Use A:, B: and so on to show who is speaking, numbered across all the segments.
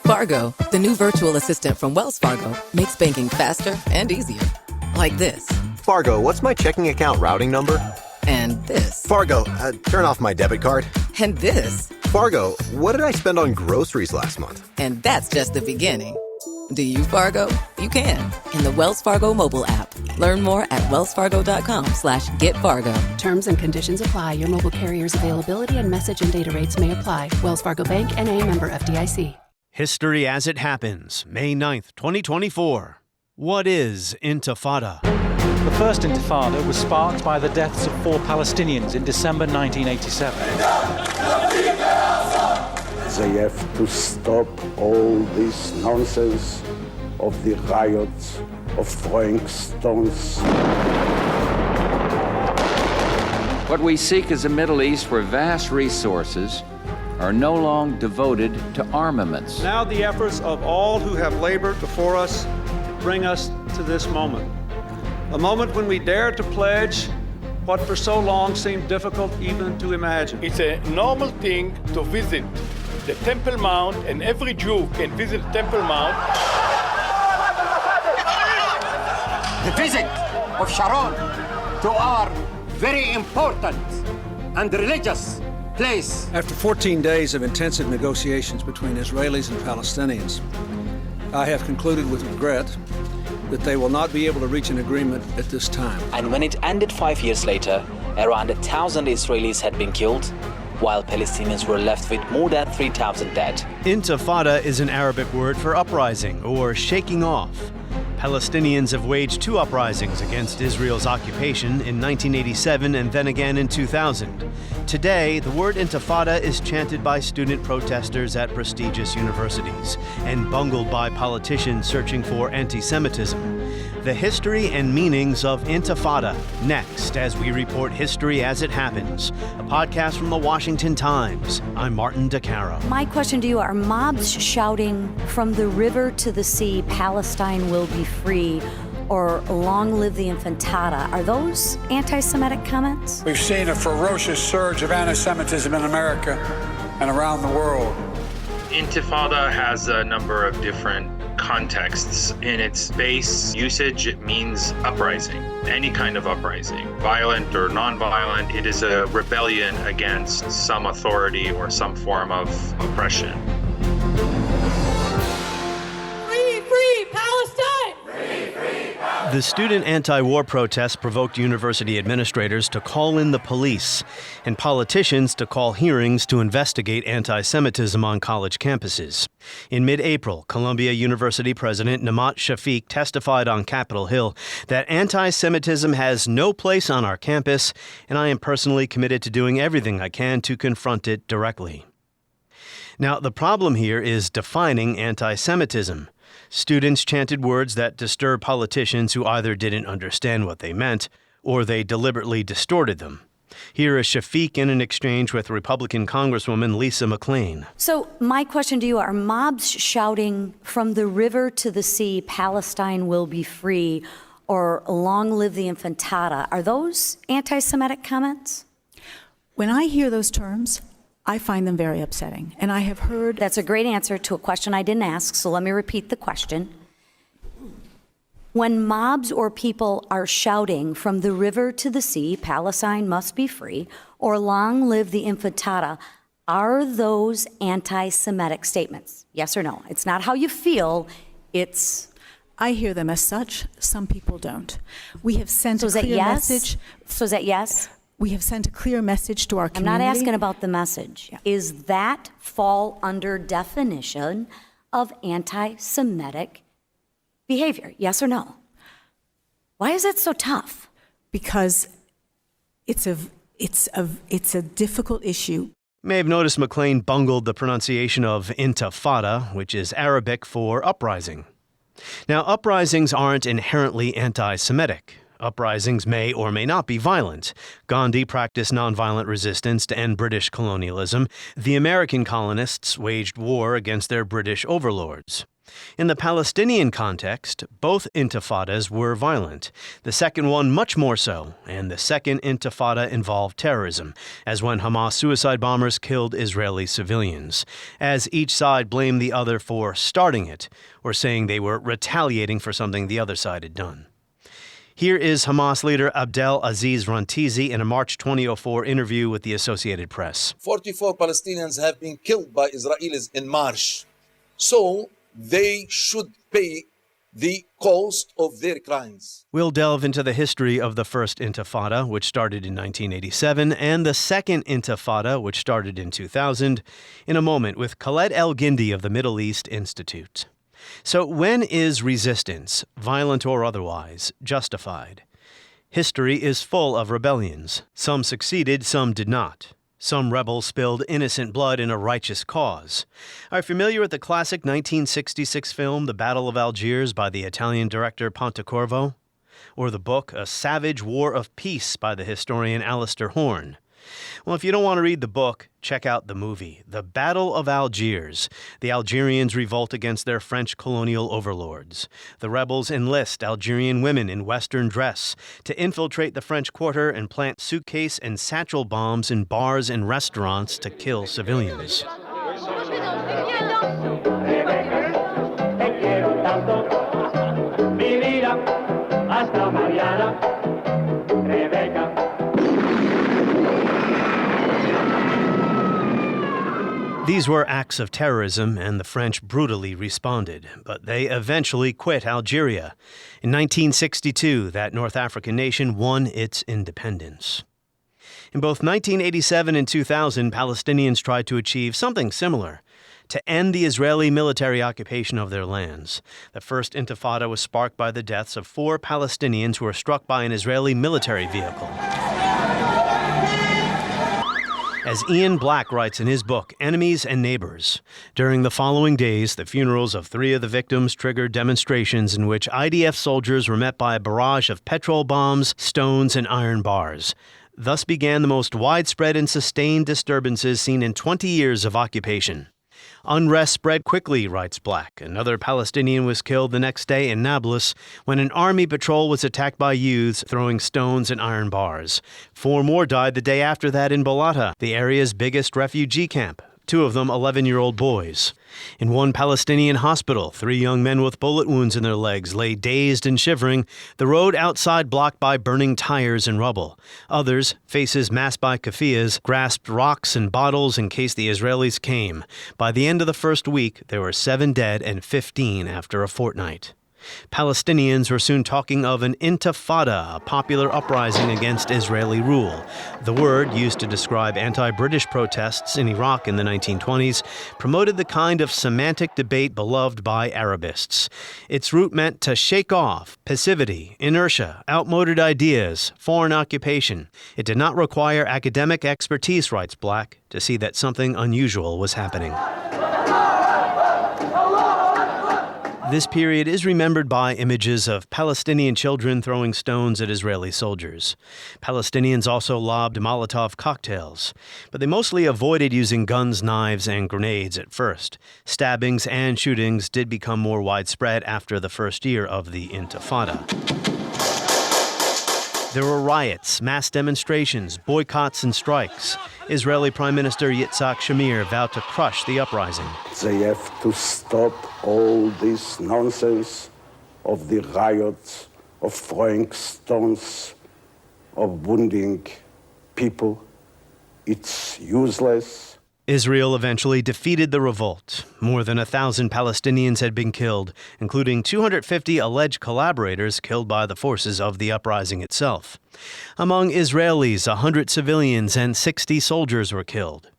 A: Fargo, the new virtual assistant from Wells Fargo, makes banking faster and easier. Like this.
B: Fargo, what's my checking account routing number?
A: And this.
B: Fargo, turn off my debit card.
A: And this.
B: Fargo, what did I spend on groceries last month?
A: And that's just the beginning. Do you, Fargo? You can. In the Wells Fargo mobile app. Learn more at wellsfargo.com/getfargo.
C: Terms and conditions apply. Your mobile carrier's availability and message and data rates may apply. Wells Fargo Bank, N.A., member FDIC.
D: History as it happens, May 9th, 2024. What is Intifada?
E: The first Intifada was sparked by the deaths of 4 Palestinians in December 1987.
F: They have to stop all this nonsense of the riots, of throwing stones.
G: What we seek is a Middle East where vast resources are no longer devoted to armaments.
H: Now the efforts of all who have labored before us bring us to this moment. A moment when we dare to pledge what for so long seemed difficult even to imagine.
I: It's a normal thing to visit the Temple Mount, and every Jew can visit the Temple Mount.
J: The visit of Sharon to our very important and religious place.
K: After 14 days of intensive negotiations between Israelis and Palestinians, I have concluded with regret that they will not be able to reach an agreement at this time.
L: And when it ended 5 years later, around 1,000 Israelis had been killed, while Palestinians were left with more than 3,000 dead.
D: Intifada is an Arabic word for uprising or shaking off. Palestinians have waged 2 uprisings against Israel's occupation in 1987 and then again in 2000. Today, the word Intifada is chanted by student protesters at prestigious universities and bungled by politicians searching for anti-Semitism. The history and meanings of Intifada, next as we report history as it happens. A podcast from the Washington Times. I'm Martin DeCaro.
M: My question to you, are mobs shouting from the river to the sea, Palestine will be free, or long live the Intifada? Are those anti-Semitic comments?
N: We've seen a ferocious surge of anti-Semitism in America and around the world.
O: Intifada has a number of different contexts. In its base usage, it means uprising, any kind of uprising, violent or non-violent. It is a rebellion against some authority or some form of oppression.
P: Free Palestine!
D: Free Palestine! The student anti-war protests provoked university administrators to call in the police and politicians to call hearings to investigate anti-Semitism on college campuses. In mid-April, Columbia University President Namat Shafiq testified on Capitol Hill that anti-Semitism has no place on our campus, and I am personally committed to doing everything I can to confront it directly. Now, the problem here is defining anti-Semitism. Students chanted words that disturb politicians who either didn't understand what they meant or they deliberately distorted them. Here is Shafiq in an exchange with Republican Congresswoman Lisa McClain.
M: So my question to you, are mobs shouting from the river to the sea, Palestine will be free, or long live the Intifada? Are those anti-Semitic comments?
Q: When I hear those terms, I find them very upsetting. And I have heard...
M: That's a great answer to a question I didn't ask, so let me repeat the question. When mobs or people are shouting from the river to the sea, Palestine must be free, or long live the Intifada, are those anti-Semitic statements? Yes or no? It's not how you feel, it's...
Q: I hear them as such. Some people don't. We have sent a clear message.
M: So is that yes?
Q: We have sent a clear message to our community.
M: I'm not asking about the message. Yeah. Is that fall under definition of anti-Semitic behavior? Yes or no? Why is it so tough?
Q: Because it's a difficult issue.
D: You may have noticed McClain bungled the pronunciation of Intifada, which is Arabic for uprising. Now, uprisings aren't inherently anti-Semitic. Uprisings may or may not be violent. Gandhi practiced nonviolent resistance to end British colonialism. The American colonists waged war against their British overlords. In the Palestinian context, both intifadas were violent, the second one much more so, and the second intifada involved terrorism, as when Hamas suicide bombers killed Israeli civilians, as each side blamed the other for starting it, or saying they were retaliating for something the other side had done. Here is Hamas leader Abdel Aziz Rantizi in a March 2004 interview with the Associated Press.
R: 44 Palestinians have been killed by Israelis in March. So they should pay the cost of their crimes.
D: We'll delve into the history of the First Intifada, which started in 1987, and the Second Intifada, which started in 2000, in a moment with Khaled Elgindy of the Middle East Institute. So when is resistance, violent or otherwise, justified? History is full of rebellions. Some succeeded, some did not. Some rebels spilled innocent blood in a righteous cause. Are you familiar with the classic 1966 film, The Battle of Algiers, by the Italian director Pontecorvo? Or the book, A Savage War of Peace, by the historian Alistair Horn? Well, if you don't want to read the book, check out the movie, The Battle of Algiers. The Algerians revolt against their French colonial overlords. The rebels enlist Algerian women in Western dress to infiltrate the French quarter and plant suitcase and satchel bombs in bars and restaurants to kill civilians. These were acts of terrorism, and the French brutally responded, but they eventually quit Algeria. In 1962, that North African nation won its independence. In both 1987 and 2000, Palestinians tried to achieve something similar, to end the Israeli military occupation of their lands. The First Intifada was sparked by the deaths of 4 Palestinians who were struck by an Israeli military vehicle. As Ian Black writes in his book, Enemies and Neighbors, during the following days, the funerals of 3 of the victims triggered demonstrations in which IDF soldiers were met by a barrage of petrol bombs, stones, and iron bars. Thus began the most widespread and sustained disturbances seen in 20 years of occupation. Unrest spread quickly, writes Black. Another Palestinian was killed the next day in Nablus when an army patrol was attacked by youths throwing stones and iron bars. 4 more died the day after that in Balata, the area's biggest refugee camp. 2 of them 11-year-old boys. In one Palestinian hospital, 3 young men with bullet wounds in their legs lay dazed and shivering, the road outside blocked by burning tires and rubble. Others, faces masked by keffiyehs, grasped rocks and bottles in case the Israelis came. By the end of the first week, there were 7 dead and 15 after a fortnight. Palestinians were soon talking of an intifada, a popular uprising against Israeli rule. The word, used to describe anti-British protests in Iraq in the 1920s, promoted the kind of semantic debate beloved by Arabists. Its root meant to shake off passivity, inertia, outmoded ideas, foreign occupation. It did not require academic expertise, writes Black, to see that something unusual was happening. This period is remembered by images of Palestinian children throwing stones at Israeli soldiers. Palestinians also lobbed Molotov cocktails, but they mostly avoided using guns, knives, and grenades at first. Stabbings and shootings did become more widespread after the first year of the Intifada. There were riots, mass demonstrations, boycotts, and strikes. Israeli Prime Minister Yitzhak Shamir vowed to crush the uprising.
F: They have to stop all this nonsense of the riots, of throwing stones, of wounding people. It's useless.
D: Israel eventually defeated the revolt. More than 1,000 Palestinians had been killed, including 250 alleged collaborators killed by the forces of the uprising itself. Among Israelis, 100 civilians and 60 soldiers were killed.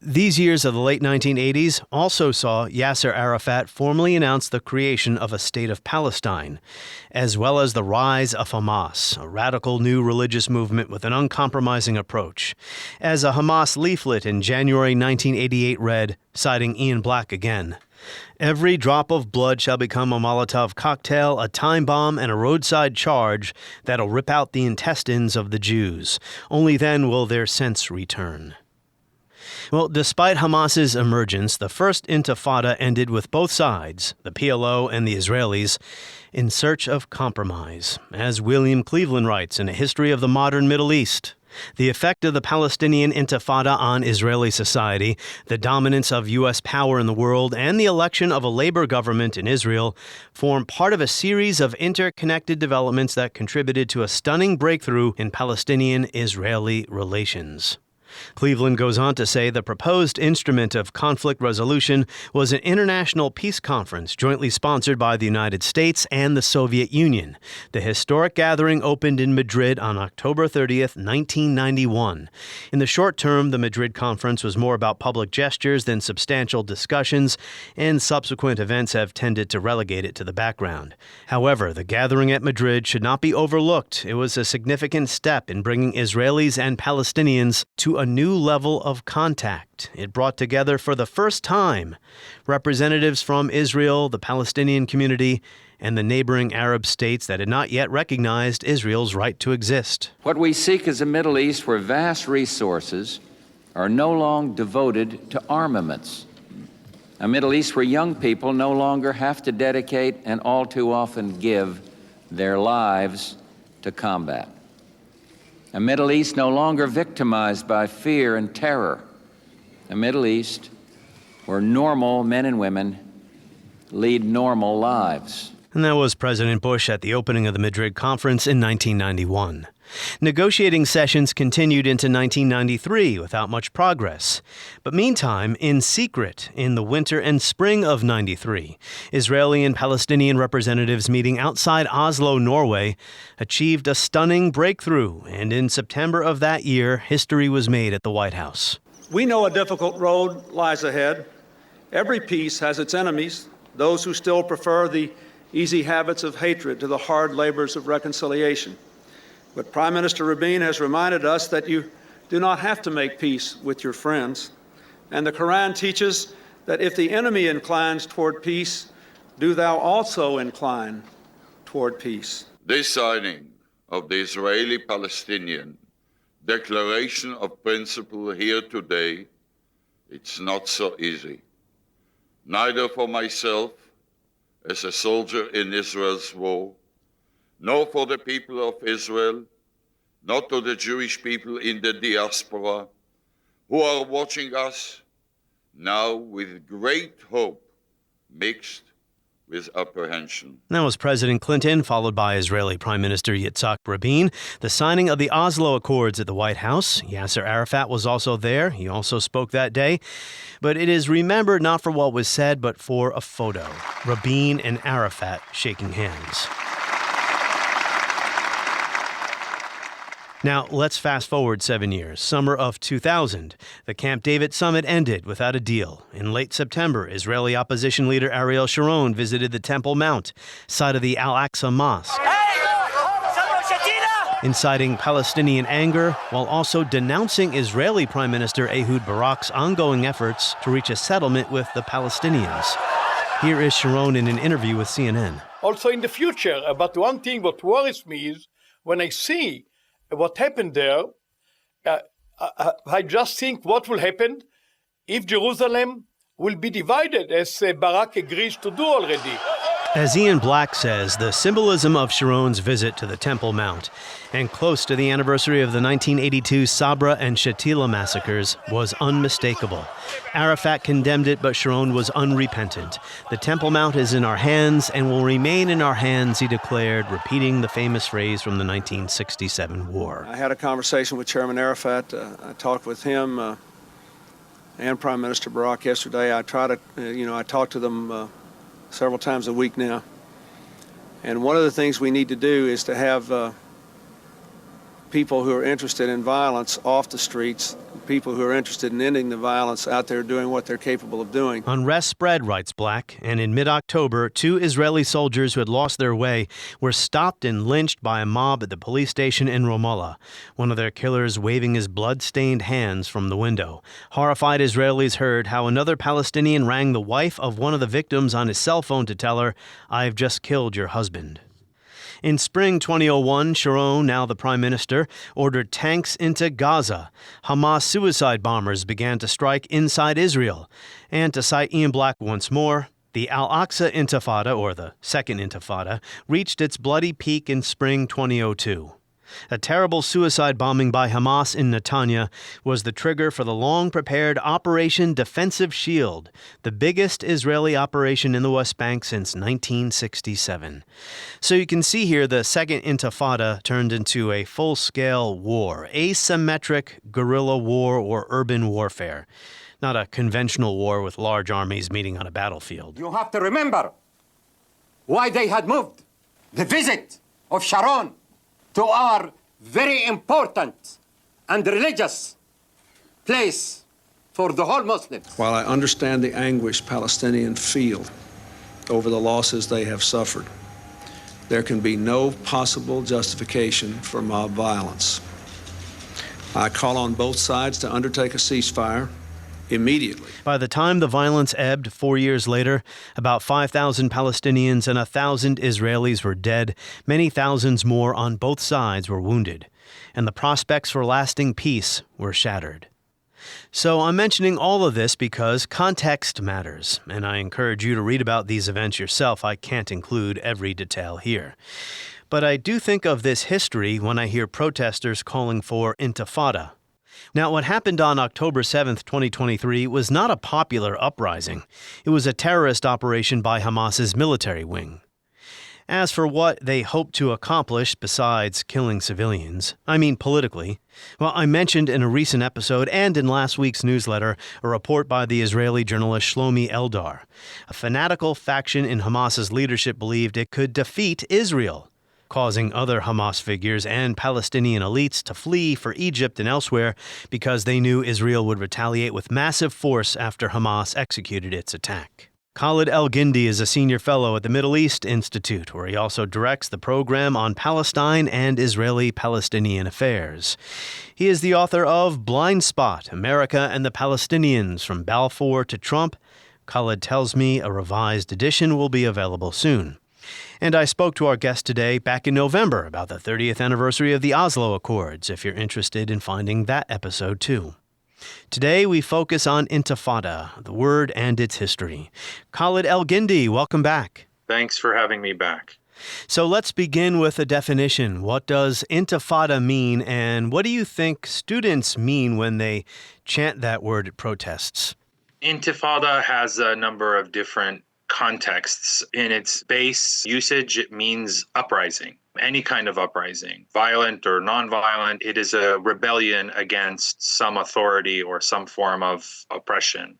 D: These years of the late 1980s also saw Yasser Arafat formally announce the creation of a state of Palestine, as well as the rise of Hamas, a radical new religious movement with an uncompromising approach. As a Hamas leaflet in January 1988 read, citing Ian Black again, "Every drop of blood shall become a Molotov cocktail, a time bomb, and a roadside charge that'll rip out the intestines of the Jews. Only then will their sense return." Well, despite Hamas's emergence, the first Intifada ended with both sides, the PLO and the Israelis, in search of compromise. As William Cleveland writes in A History of the Modern Middle East, the effect of the Palestinian Intifada on Israeli society, the dominance of U.S. power in the world, and the election of a labor government in Israel form part of a series of interconnected developments that contributed to a stunning breakthrough in Palestinian-Israeli relations. Cleveland goes on to say the proposed instrument of conflict resolution was an international peace conference jointly sponsored by the United States and the Soviet Union. The historic gathering opened in Madrid on October 30th, 1991. In the short term, the Madrid conference was more about public gestures than substantial discussions, and subsequent events have tended to relegate it to the background. However, the gathering at Madrid should not be overlooked. It was a significant step in bringing Israelis and Palestinians to a new level of contact. It brought together for the first time representatives from Israel, the Palestinian community, and the neighboring Arab states that had not yet recognized Israel's right to exist.
G: What we seek is a Middle East where vast resources are no longer devoted to armaments. A Middle East where young people no longer have to dedicate and all too often give their lives to combat. A Middle East no longer victimized by fear and terror. A Middle East where normal men and women lead normal lives.
D: And that was President Bush at the opening of the Madrid conference in 1991. Negotiating sessions continued into 1993 without much progress. But meantime, in secret, in the winter and spring of 93, Israeli and Palestinian representatives meeting outside Oslo, Norway, achieved a stunning breakthrough. And in September of that year, history was made at the White House.
H: We know a difficult road lies ahead. Every peace has its enemies, those who still prefer the easy habits of hatred to the hard labors of reconciliation. But Prime Minister Rabin has reminded us that you do not have to make peace with your friends. And the Quran teaches that if the enemy inclines toward peace, do thou also incline toward peace.
S: This signing of the Israeli-Palestinian Declaration of Principle here today, it's not so easy. Neither for myself, as a soldier in Israel's war, nor for the people of Israel, not to the Jewish people in the diaspora, who are watching us now with great hope mixed with apprehension.
D: That was President Clinton, followed by Israeli Prime Minister Yitzhak Rabin. The signing of the Oslo Accords at the White House. Yasser Arafat was also there. He also spoke that day. But it is remembered not for what was said, but for a photo. Rabin and Arafat shaking hands. Now, let's fast forward 7 years. Summer of 2000. The Camp David summit ended without a deal. In late September, Israeli opposition leader Ariel Sharon visited the Temple Mount, site of the Al-Aqsa Mosque, inciting Palestinian anger while also denouncing Israeli Prime Minister Ehud Barak's ongoing efforts to reach a settlement with the Palestinians. Here is Sharon in an interview with CNN.
I: Also in the future, but one thing what worries me is when I see what happened there, I just think what will happen if Jerusalem will be divided, as Barak agrees to do already.
D: As Ian Black says, the symbolism of Sharon's visit to the Temple Mount, and close to the anniversary of the 1982 Sabra and Shatila massacres, was unmistakable. Arafat condemned it, but Sharon was unrepentant. The Temple Mount is in our hands and will remain in our hands, he declared, repeating the famous phrase from the 1967 war.
H: I had a conversation with Chairman Arafat. I talked with him and Prime Minister Barak yesterday. I talk to them several times a week now. And one of the things we need to do is to have people who are interested in violence off the streets, people who are interested in ending the violence out there doing what they're capable of doing.
D: Unrest spread, writes Black, and in mid-October, 2 Israeli soldiers who had lost their way were stopped and lynched by a mob at the police station in Ramallah, one of their killers waving his blood-stained hands from the window. Horrified Israelis heard how another Palestinian rang the wife of one of the victims on his cell phone to tell her, "I've just killed your husband." In spring 2001, Sharon, now the prime minister, ordered tanks into Gaza. Hamas suicide bombers began to strike inside Israel. And to cite Ian Black once more, the Al-Aqsa Intifada, or the Second Intifada, reached its bloody peak in spring 2002. A terrible suicide bombing by Hamas in Netanya was the trigger for the long-prepared Operation Defensive Shield, the biggest Israeli operation in the West Bank since 1967. So you can see here the Second Intifada turned into a full-scale war, asymmetric guerrilla war or urban warfare, not a conventional war with large armies meeting on a battlefield.
J: You have to remember why they had moved. The visit of Sharon to our very important and religious place for the whole Muslims.
K: While I understand the anguish Palestinians feel over the losses they have suffered, there can be no possible justification for mob violence. I call on both sides to undertake a ceasefire immediately.
D: By the time the violence ebbed 4 years later, about 5,000 Palestinians and 1,000 Israelis were dead. Many thousands more on both sides were wounded, and the prospects for lasting peace were shattered. So I'm mentioning all of this because context matters, and I encourage you to read about these events yourself. I can't include every detail here. But I do think of this history when I hear protesters calling for intifada. Now, what happened on October 7th, 2023 was not a popular uprising. It was a terrorist operation by Hamas's military wing. As for what they hoped to accomplish besides killing civilians, I mean politically, well, I mentioned in a recent episode and in last week's newsletter a report by the Israeli journalist Shlomi Eldar. A fanatical faction in Hamas's leadership believed it could defeat Israel, causing other Hamas figures and Palestinian elites to flee for Egypt and elsewhere because they knew Israel would retaliate with massive force after Hamas executed its attack. Khaled Elgindy is a senior fellow at the Middle East Institute, where he also directs the program on Palestine and Israeli-Palestinian affairs. He is the author of Blind Spot, America and the Palestinians, From Balfour to Trump. Khaled tells me a revised edition will be available soon. And I spoke to our guest today back in November about the 30th anniversary of the Oslo Accords, if you're interested in finding that episode too. Today we focus on Intifada, the word and its history. Khaled Elgindy, welcome back.
O: Thanks for having me back.
D: So let's begin with a definition. What does Intifada mean, and what do you think students mean when they chant that word at protests?
O: Intifada has a number of different contexts. In its base usage, it means uprising, any kind of uprising, violent or nonviolent. It is a rebellion against some authority or some form of oppression.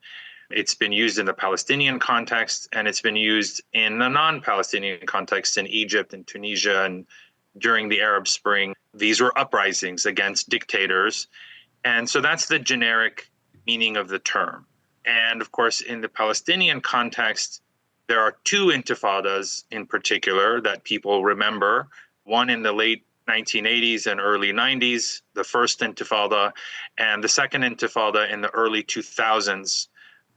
O: It's been used in the Palestinian context, and it's been used in the non-Palestinian context in Egypt and Tunisia and during the Arab Spring. These were uprisings against dictators. And so that's the generic meaning of the term. And of course, in the Palestinian context, there are two intifadas in particular that people remember, one in the late 1980s and early 90s, the first intifada, and the second intifada in the early 2000s.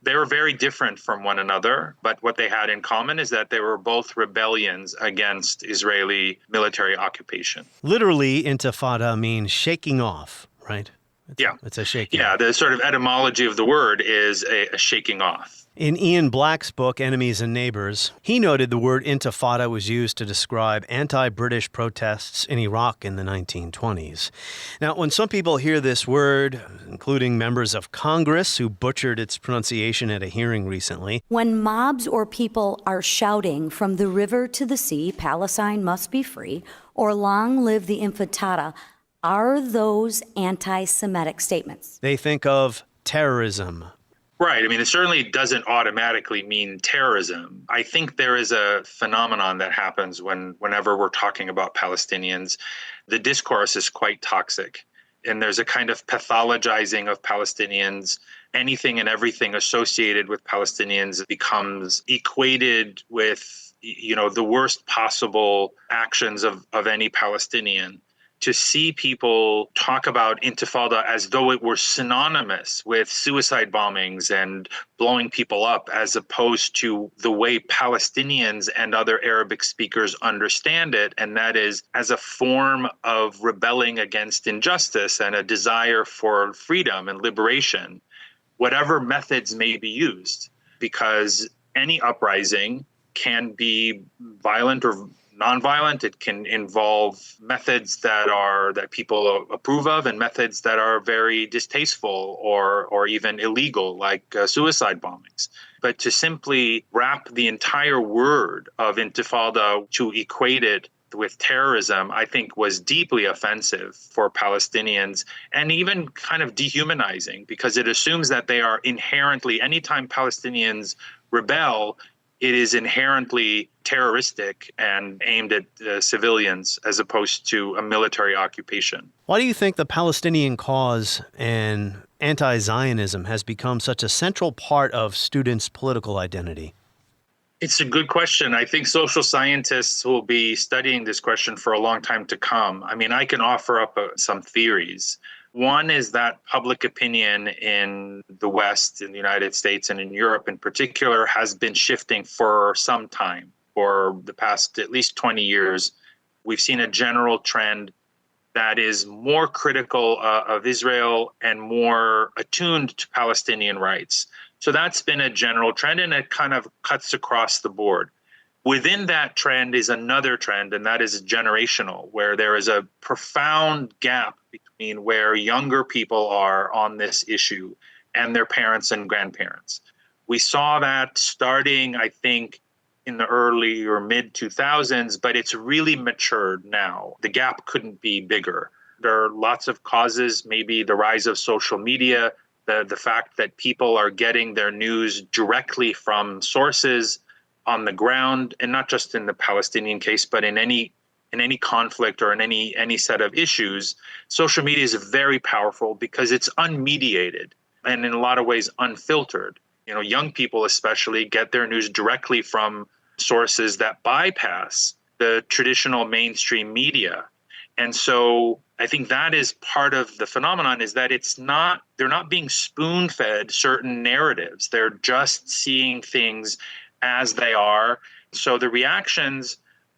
O: They were very different from one another, but what they had in common is that they were both rebellions against Israeli military occupation.
D: Literally, intifada means shaking off, right? It's a shaking off.
O: The sort of etymology of the word is a shaking off.
D: In Ian Black's book, Enemies and Neighbors, he noted the word intifada was used to describe anti-British protests in Iraq in the 1920s. Now, when some people hear this word, including members of Congress who butchered its pronunciation at a hearing recently,
M: when mobs or people are shouting from the river to the sea, Palestine must be free, or long live the Intifada, are those anti-Semitic statements?
D: They think of terrorism.
O: Right. I mean, it certainly doesn't automatically mean terrorism. I think there is a phenomenon that happens whenever we're talking about Palestinians. The discourse is quite toxic, and there's a kind of pathologizing of Palestinians. Anything and everything associated with Palestinians becomes equated with, the worst possible actions of any Palestinian. to see people talk about Intifada as though it were synonymous with suicide bombings and blowing people up, as opposed to the way Palestinians and other Arabic speakers understand it, and that is as a form of rebelling against injustice and a desire for freedom and liberation, whatever methods may be used, because any uprising can be violent or nonviolent. It can involve methods that people approve of and methods that are very distasteful or even illegal, like suicide bombings. But to simply wrap the entire word of Intifada to equate it with terrorism, I think was deeply offensive for Palestinians and even kind of dehumanizing, because it assumes that they are inherently, anytime Palestinians rebel, it is inherently terroristic and aimed at civilians as opposed to a military occupation.
D: Why do you think the Palestinian cause and anti-Zionism has become such a central part of students' political identity?
O: It's a good question. I think social scientists will be studying this question for a long time to come. I mean, I can offer up some theories. One is that public opinion in the West, in the United States and in Europe in particular, has been shifting for some time. For the past at least 20 years, we've seen a general trend that is more critical of Israel and more attuned to Palestinian rights. So that's been a general trend, and it kind of cuts across the board. Within that trend is another trend, and that is generational, where there is a profound gap between where younger people are on this issue and their parents and grandparents. We saw that starting, I think, in the early or mid 2000s, but it's really matured now. The gap couldn't be bigger. There are lots of causes, maybe the rise of social media, the fact that people are getting their news directly from sources on the ground, and not just in the Palestinian case, but in any conflict or in any set of issues. Social media is very powerful because it's unmediated and in a lot of ways unfiltered. You know, young people especially get their news directly from sources that bypass the traditional mainstream media. And so I think that is part of the phenomenon, is that they're not being spoon-fed certain narratives. They're just seeing things as they are. So the reactions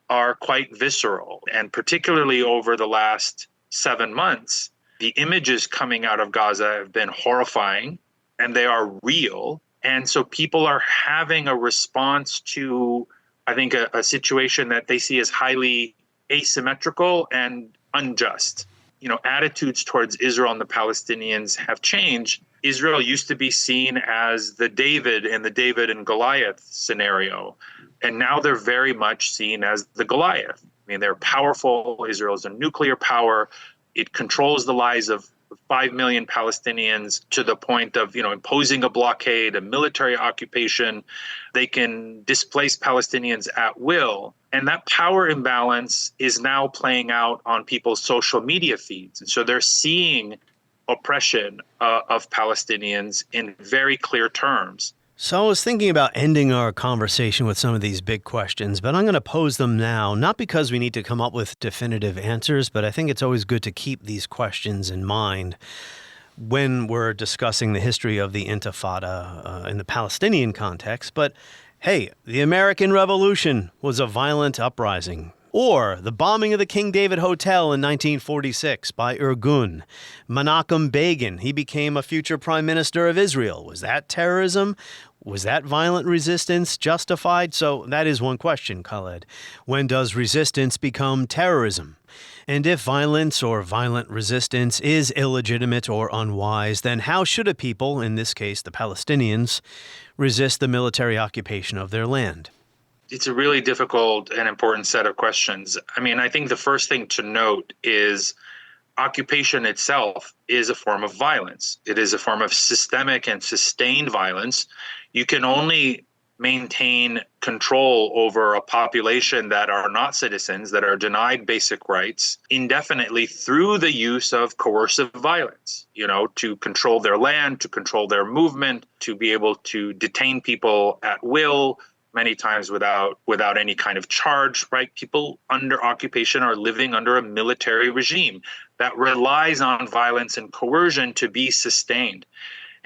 O: are quite visceral. And particularly over the last 7 months, the images coming out of Gaza have been horrifying, and they are real. And so people are having a response to, I think, a situation that they see as highly asymmetrical and unjust. You know, attitudes towards Israel and the Palestinians have changed. Israel used to be seen as the David and Goliath scenario, and now they're very much seen as the Goliath. I mean, they're powerful. Israel is a nuclear power. It controls the lives of 5 million Palestinians to the point of, imposing a blockade, a military occupation. They can displace Palestinians at will. And that power imbalance is now playing out on people's social media feeds. And so they're seeing oppression of Palestinians in very clear terms.
D: So I was thinking about ending our conversation with some of these big questions, but I'm going to pose them now, not because we need to come up with definitive answers, but I think it's always good to keep these questions in mind when we're discussing the history of the Intifada in the Palestinian context. But hey, the American Revolution was a violent uprising. Or the bombing of the King David Hotel in 1946 by Irgun. Menachem Begin, he became a future prime minister of Israel. Was that terrorism? Was that violent resistance justified? So that is one question, Khaled. When does resistance become terrorism? And if violence or violent resistance is illegitimate or unwise, then how should a people, in this case the Palestinians, resist the military occupation of their land?
O: It's a really difficult and important set of questions. I mean, I think the first thing to note is occupation itself is a form of violence. It is a form of systemic and sustained violence. You can only maintain control over a population that are not citizens, that are denied basic rights indefinitely through the use of coercive violence, to control their land, to control their movement, to be able to detain people at will, many times without any kind of charge, right? People under occupation are living under a military regime that relies on violence and coercion to be sustained.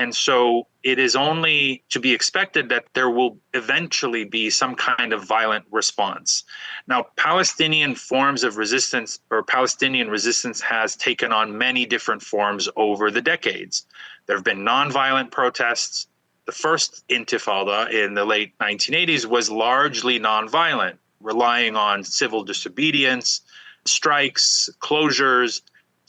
O: And so it is only to be expected that there will eventually be some kind of violent response. Now, Palestinian forms of resistance, or Palestinian resistance, has taken on many different forms over the decades. There have been nonviolent protests. The first Intifada in the late 1980s was largely nonviolent, relying on civil disobedience, strikes, closures,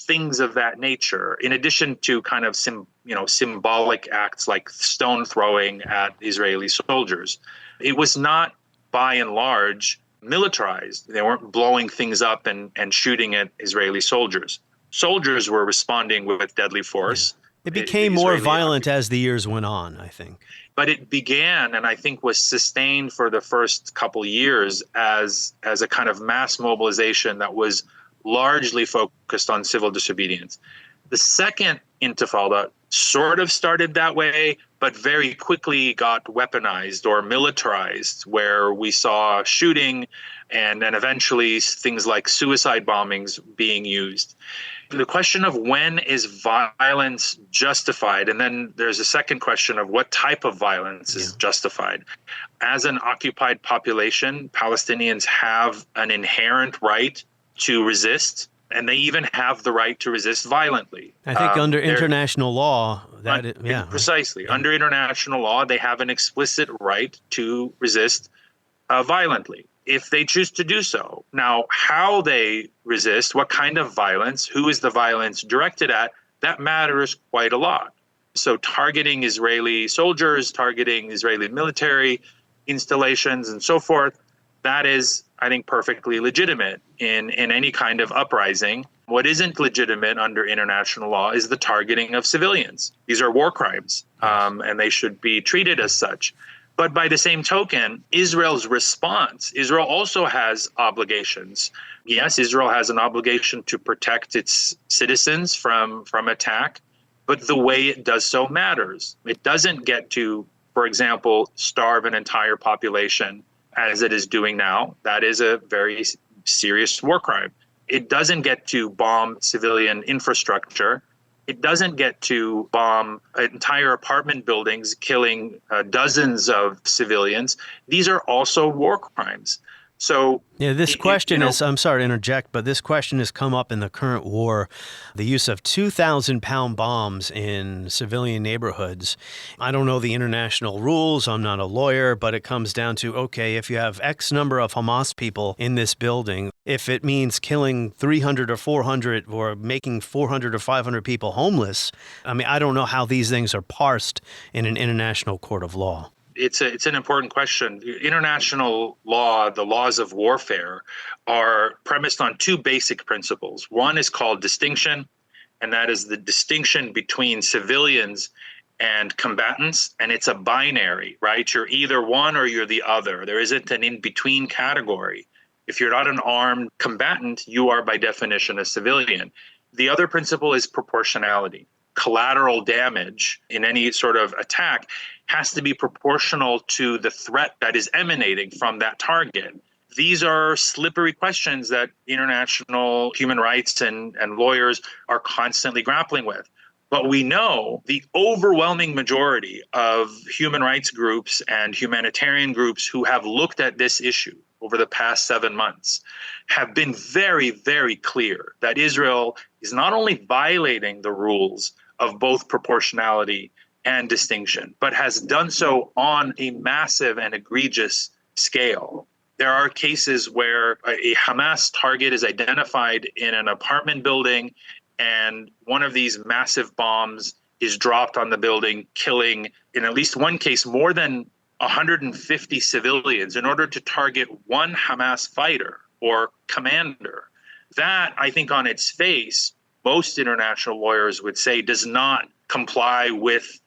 O: things of that nature, in addition to kind of symbolic acts like stone throwing at Israeli soldiers. It was not, by and large, militarized. They weren't blowing things up and shooting at Israeli soldiers. Soldiers were responding with deadly force.
D: Yeah. It became more violent as the years went on, I think.
O: But it began, and I think was sustained for the first couple years as a kind of mass mobilization that was largely focused on civil disobedience. The second Intifada sort of started that way, but very quickly got weaponized or militarized, where we saw shooting and then eventually things like suicide bombings being used. The question of when is violence justified, and then there's a second question of what type of violence is justified. As an occupied population, Palestinians have an inherent right to resist, and they even have the right to resist violently.
D: I think under international law,
O: precisely. Under international law, they have an explicit right to resist violently, if they choose to do so. Now, how they resist, what kind of violence, who is the violence directed at, that matters quite a lot. So targeting Israeli soldiers, targeting Israeli military installations and so forth, that is, I think, perfectly legitimate in any kind of uprising. What isn't legitimate under international law is the targeting of civilians. These are war crimes, and they should be treated as such. But by the same token, Israel's response, Israel also has obligations. Yes, Israel has an obligation to protect its citizens from attack, but the way it does so matters. It doesn't get to, for example, starve an entire population as it is doing now. That is a very serious war crime. It doesn't get to bomb civilian infrastructure. It doesn't get to bomb entire apartment buildings, killing dozens of civilians. These are also war crimes. So
D: this question is, I'm sorry to interject, but this question has come up in the current war, the use of 2,000-pound bombs in civilian neighborhoods. I don't know the international rules. I'm not a lawyer, but it comes down to, okay, if you have X number of Hamas people in this building, if it means killing 300 or 400 or making 400 or 500 people homeless, I mean, I don't know how these things are parsed in an international court of law.
O: It's an important question. International law, the laws of warfare, are premised on two basic principles. One is called distinction, and that is the distinction between civilians and combatants, and it's a binary, right? You're either one or you're the other. There isn't an in-between category. If you're not an armed combatant, you are by definition a civilian. The other principle is proportionality. Collateral damage in any sort of attack has to be proportional to the threat that is emanating from that target. These are slippery questions that international human rights and lawyers are constantly grappling with. But we know the overwhelming majority of human rights groups and humanitarian groups who have looked at this issue over the past 7 months have been very, very clear that Israel is not only violating the rules of both proportionality and distinction, but has done so on a massive and egregious scale. There are cases where a Hamas target is identified in an apartment building, and one of these massive bombs is dropped on the building, killing, in at least one case, more than 150 civilians in order to target one Hamas fighter or commander. That, I think, on its face, most international lawyers would say does not comply with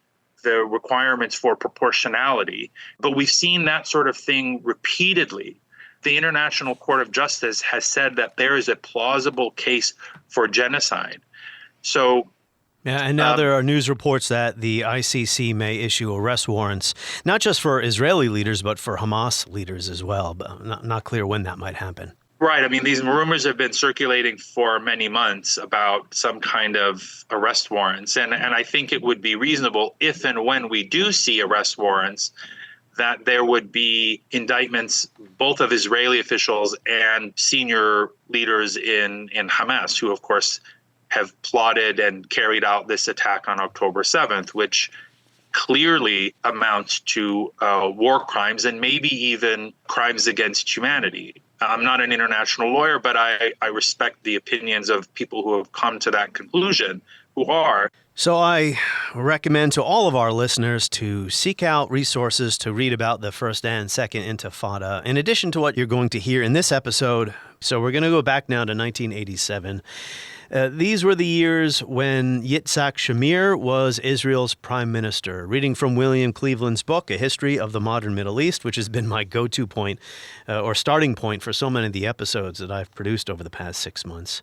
O: the requirements for proportionality. But we've seen that sort of thing repeatedly. The International Court of Justice has said that there is a plausible case for genocide. So
D: Yeah, and now there are news reports that the ICC may issue arrest warrants, not just for Israeli leaders, but for Hamas leaders as well. But not clear when that might happen.
O: Right. I mean, these rumors have been circulating for many months about some kind of arrest warrants. And I think it would be reasonable if and when we do see arrest warrants that there would be indictments both of Israeli officials and senior leaders in Hamas, who, of course, have plotted and carried out this attack on October 7th, which clearly amounts to war crimes and maybe even crimes against humanity. I'm not an international lawyer, but I respect the opinions of people who have come to that conclusion, who are.
D: So I recommend to all of our listeners to seek out resources to read about the First and Second Intifada, in addition to what you're going to hear in this episode. So we're going to go back now to 1987. These were the years when Yitzhak Shamir was Israel's prime minister. Reading from William Cleveland's book, A History of the Modern Middle East, which has been my go-to point or starting point for so many of the episodes that I've produced over the past 6 months.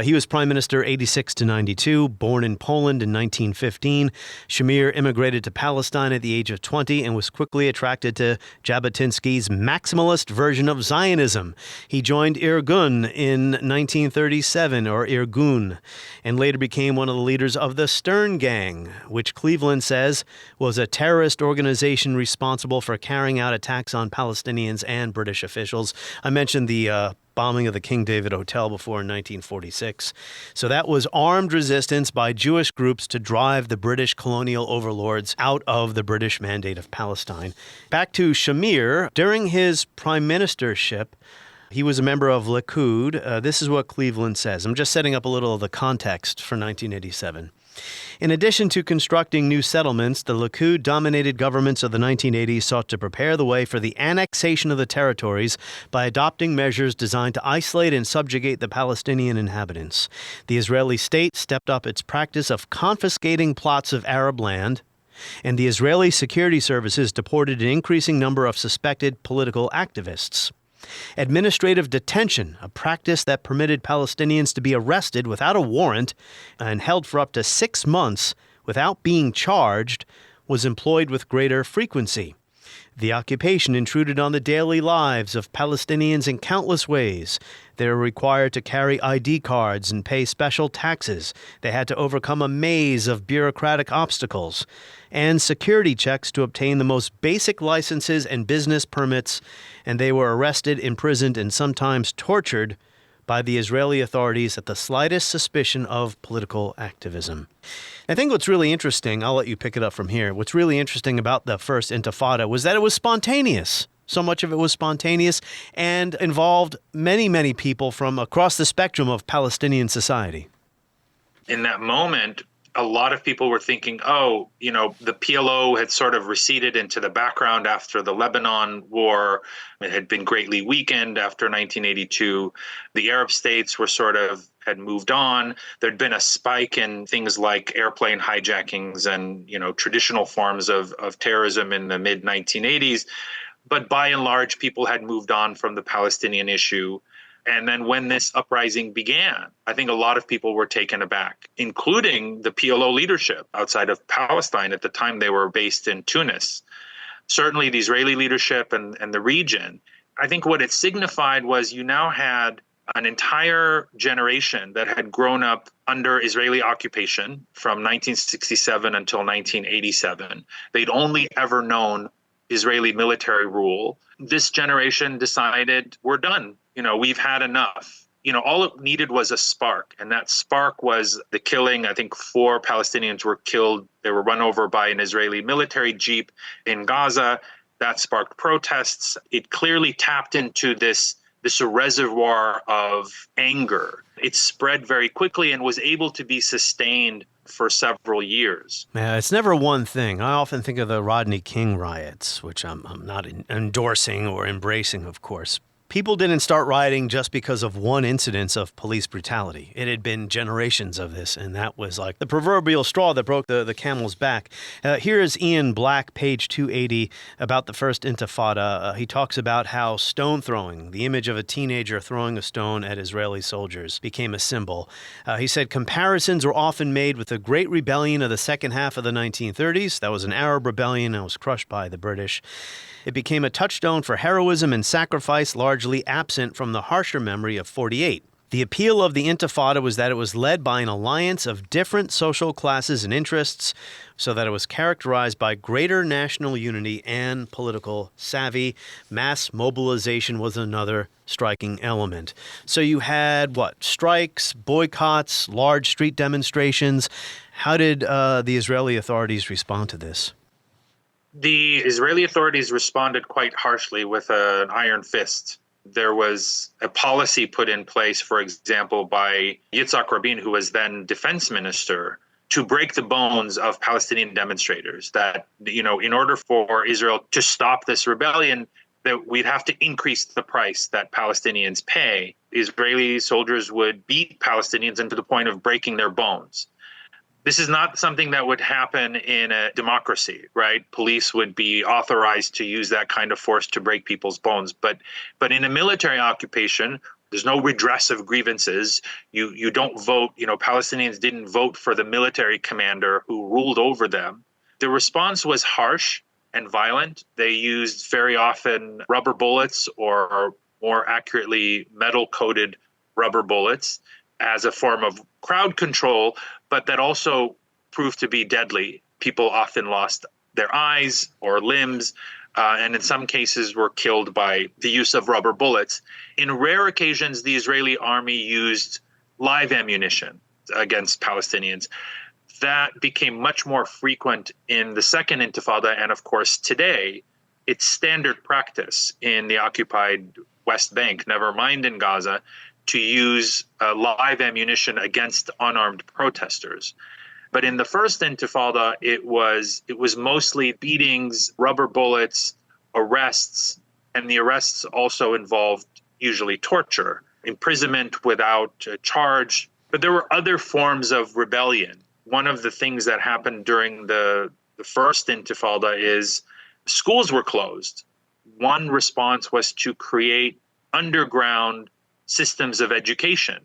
D: He was prime minister 86 to 92, born in Poland in 1915. Shamir immigrated to Palestine at the age of 20 and was quickly attracted to Jabotinsky's maximalist version of Zionism. He joined Irgun in 1937, or Irgun, and later became one of the leaders of the Stern Gang, which Cleveland says was a terrorist organization responsible for carrying out attacks on Palestinians and British officials. I mentioned the bombing of the King David Hotel before in 1946. So that was armed resistance by Jewish groups to drive the British colonial overlords out of the British Mandate of Palestine. Back to Shamir, during his prime ministership, he was a member of Likud. This is what Cleveland says. I'm just setting up a little of the context for 1987. In addition to constructing new settlements, the Likud-dominated governments of the 1980s sought to prepare the way for the annexation of the territories by adopting measures designed to isolate and subjugate the Palestinian inhabitants. The Israeli state stepped up its practice of confiscating plots of Arab land, and the Israeli security services deported an increasing number of suspected political activists. Administrative detention, a practice that permitted Palestinians to be arrested without a warrant and held for up to 6 months without being charged, was employed with greater frequency. The occupation intruded on the daily lives of Palestinians in countless ways. They were required to carry ID cards and pay special taxes. They had to overcome a maze of bureaucratic obstacles and security checks to obtain the most basic licenses and business permits, and they were arrested, imprisoned, and sometimes tortured by the Israeli authorities at the slightest suspicion of political activism. I think what's really interesting, I'll let you pick it up from here, what's really interesting about the First Intifada was that it was spontaneous. So much of it was spontaneous and involved many, many people from across the spectrum of Palestinian society.
O: In that moment, a lot of people were thinking, oh, the PLO had sort of receded into the background after the Lebanon war. It had been greatly weakened after 1982. The Arab states had moved on. There'd been a spike in things like airplane hijackings and, traditional forms of terrorism in the mid-1980s. But by and large, people had moved on from the Palestinian issue. And then when this uprising began, I think a lot of people were taken aback, including the PLO leadership outside of Palestine. At the time, they were based in Tunis. Certainly the Israeli leadership and the region. I think what it signified was you now had an entire generation that had grown up under Israeli occupation from 1967 until 1987. They'd only ever known Israeli military rule. This generation decided, we're done. We've had enough. All it needed was a spark. And that spark was the killing. I think 4 Palestinians were killed. They were run over by an Israeli military jeep in Gaza. That sparked protests. It clearly tapped into this reservoir of anger. It spread very quickly and was able to be sustained for several years.
D: Yeah, it's never one thing. I often think of the Rodney King riots, which I'm not endorsing or embracing, of course. People didn't start rioting just because of one incidence of police brutality. It had been generations of this, and that was like the proverbial straw that broke the camel's back. Here is Ian Black, page 280, about the first Intifada. He talks about how stone throwing, the image of a teenager throwing a stone at Israeli soldiers, became a symbol. He said comparisons were often made with the Great Rebellion of the second half of the 1930s. That was an Arab rebellion and was crushed by the British. It became a touchstone for heroism and sacrifice, largely absent from the harsher memory of 48. The appeal of the Intifada was that it was led by an alliance of different social classes and interests, so that it was characterized by greater national unity and political savvy. Mass mobilization was another striking element. So you had, strikes, boycotts, large street demonstrations. How did the Israeli authorities respond to this?
O: The Israeli authorities responded quite harshly with an iron fist. There was a policy put in place, for example, by Yitzhak Rabin, who was then defense minister, to break the bones of Palestinian demonstrators. That, in order for Israel to stop this rebellion, that we'd have to increase the price that Palestinians pay. Israeli soldiers would beat Palestinians to the point of breaking their bones. This is not something that would happen in a democracy, right? Police would be authorized to use that kind of force to break people's bones. But in a military occupation, there's no redress of grievances. You don't vote. Palestinians didn't vote for the military commander who ruled over them. The response was harsh and violent. They used very often rubber bullets, or more accurately, metal-coated rubber bullets, as a form of crowd control, but that also proved to be deadly. People often lost their eyes or limbs, and in some cases were killed by the use of rubber bullets. In rare occasions, the Israeli army used live ammunition against Palestinians. That became much more frequent in the Second Intifada, and of course today, it's standard practice in the occupied West Bank, never mind in Gaza, to use live ammunition against unarmed protesters. But in the first Intifada, it was mostly beatings, rubber bullets, arrests, and the arrests also involved usually torture, imprisonment without charge. But there were other forms of rebellion. One of the things that happened during the first Intifada is schools were closed. One response was to create underground systems of education.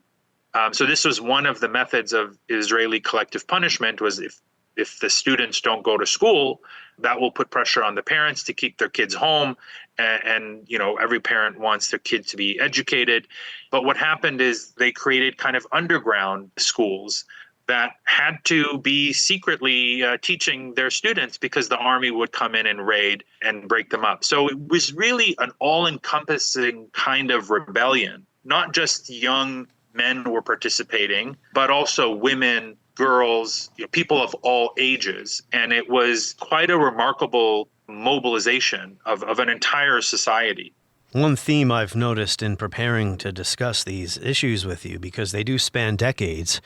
O: So this was one of the methods of Israeli collective punishment, was if the students don't go to school, that will put pressure on the parents to keep their kids home. And every parent wants their kid to be educated. But what happened is they created kind of underground schools that had to be secretly teaching their students, because the army would come in and raid and break them up. So it was really an all-encompassing kind of rebellion. Not just young men were participating, but also women, girls, people of all ages. And it was quite a remarkable mobilization of an entire society.
D: One theme I've noticed in preparing to discuss these issues with you, because they do span decades,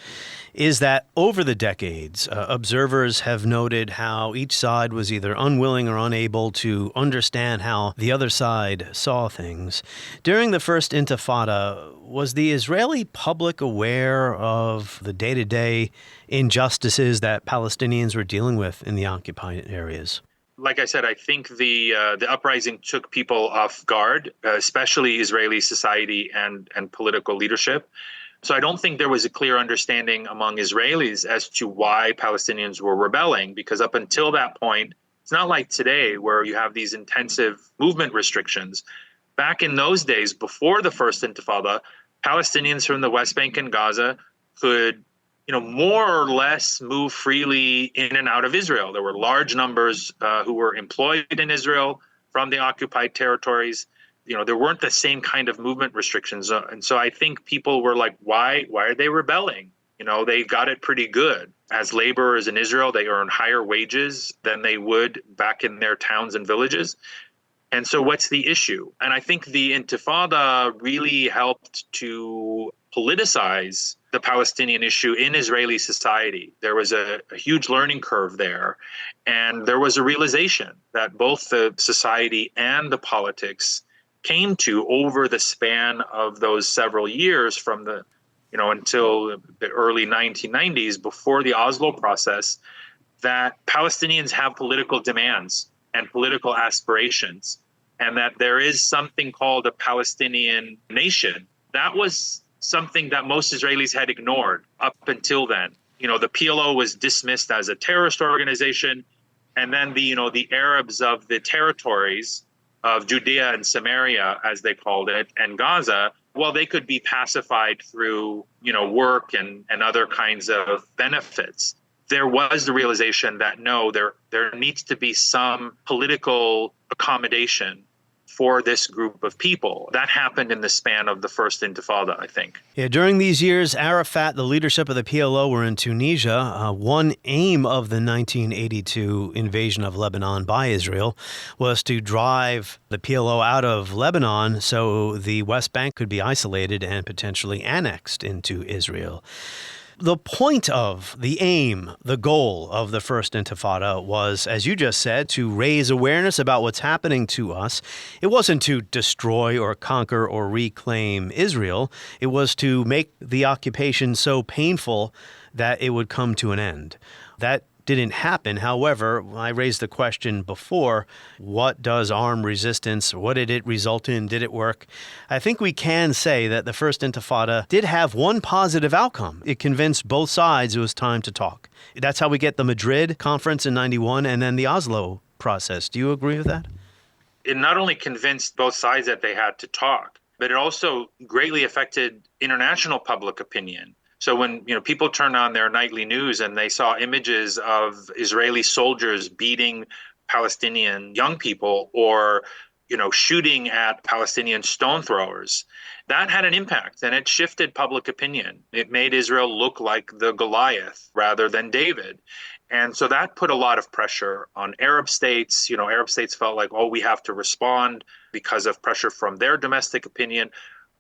D: is that over the decades, observers have noted how each side was either unwilling or unable to understand how the other side saw things. During the first Intifada, was the Israeli public aware of the day-to-day injustices that Palestinians were dealing with in the occupied areas?
O: Like I said, I think the uprising took people off guard, especially Israeli society and political leadership. So I don't think there was a clear understanding among Israelis as to why Palestinians were rebelling, because up until that point, it's not like today where you have these intensive movement restrictions. Back in those days, before the first Intifada, Palestinians from the West Bank and Gaza could more or less move freely in and out of Israel. There were large numbers who were employed in Israel from the occupied territories. There weren't the same kind of movement restrictions. And so I think people were like, why are they rebelling? They got it pretty good. As laborers in Israel, they earn higher wages than they would back in their towns and villages. And so what's the issue? And I think the Intifada really helped to politicize the Palestinian issue in Israeli society. There was a huge learning curve there. And there was a realization that both the society and the politics came to over the span of those several years from the, until the early 1990s, before the Oslo process, that Palestinians have political demands and political aspirations, and that there is something called a Palestinian nation. That was something that most Israelis had ignored up until then. The PLO was dismissed as a terrorist organization, and then the Arabs of the territories of Judea and Samaria, as they called it, and Gaza, well, they could be pacified through, work and other kinds of benefits. There was the realization that no, there needs to be some political accommodation for this group of people. That happened in the span of the first Intifada, I think.
D: Yeah, during these years, Arafat, the leadership of the PLO, were in Tunisia. One aim of the 1982 invasion of Lebanon by Israel was to drive the PLO out of Lebanon so the West Bank could be isolated and potentially annexed into Israel. The point of, the aim, the goal of the First Intifada was, as you just said, to raise awareness about what's happening to us. It wasn't to destroy or conquer or reclaim Israel. It was to make the occupation so painful that it would come to an end. That didn't happen. However, I raised the question before, what does armed resistance, what did it result in? Did it work? I think we can say that the First Intifada did have one positive outcome. It convinced both sides it was time to talk. That's how we get the Madrid conference in 91 and then the Oslo process. Do you agree with that?
O: It not only convinced both sides that they had to talk, but it also greatly affected international public opinion. So when people turned on their nightly news and they saw images of Israeli soldiers beating Palestinian young people or shooting at Palestinian stone throwers, that had an impact, and it shifted public opinion. It made Israel look like the Goliath rather than David. And so that put a lot of pressure on Arab states. Arab states felt like, we have to respond because of pressure from their domestic opinion,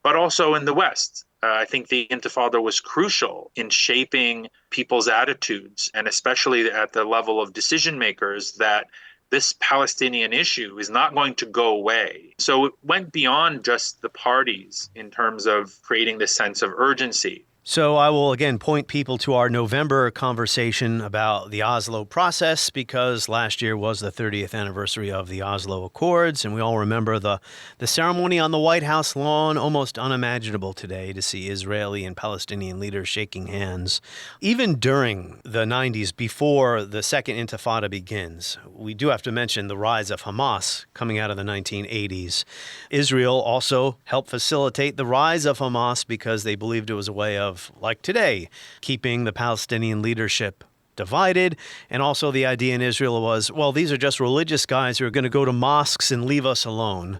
O: but also in the West. I think the Intifada was crucial in shaping people's attitudes, and especially at the level of decision makers, that this Palestinian issue is not going to go away. So it went beyond just the parties in terms of creating this sense of urgency.
D: So I will again point people to our November conversation about the Oslo process, because last year was the 30th anniversary of the Oslo Accords, and we all remember the ceremony on the White House lawn. Almost unimaginable today to see Israeli and Palestinian leaders shaking hands. Even during the 90s, before the Second Intifada begins, we do have to mention the rise of Hamas coming out of the 1980s. Israel also helped facilitate the rise of Hamas because they believed it was a way of, like today, keeping the Palestinian leadership divided. And also the idea in Israel was, well, these are just religious guys who are going to go to mosques and leave us alone.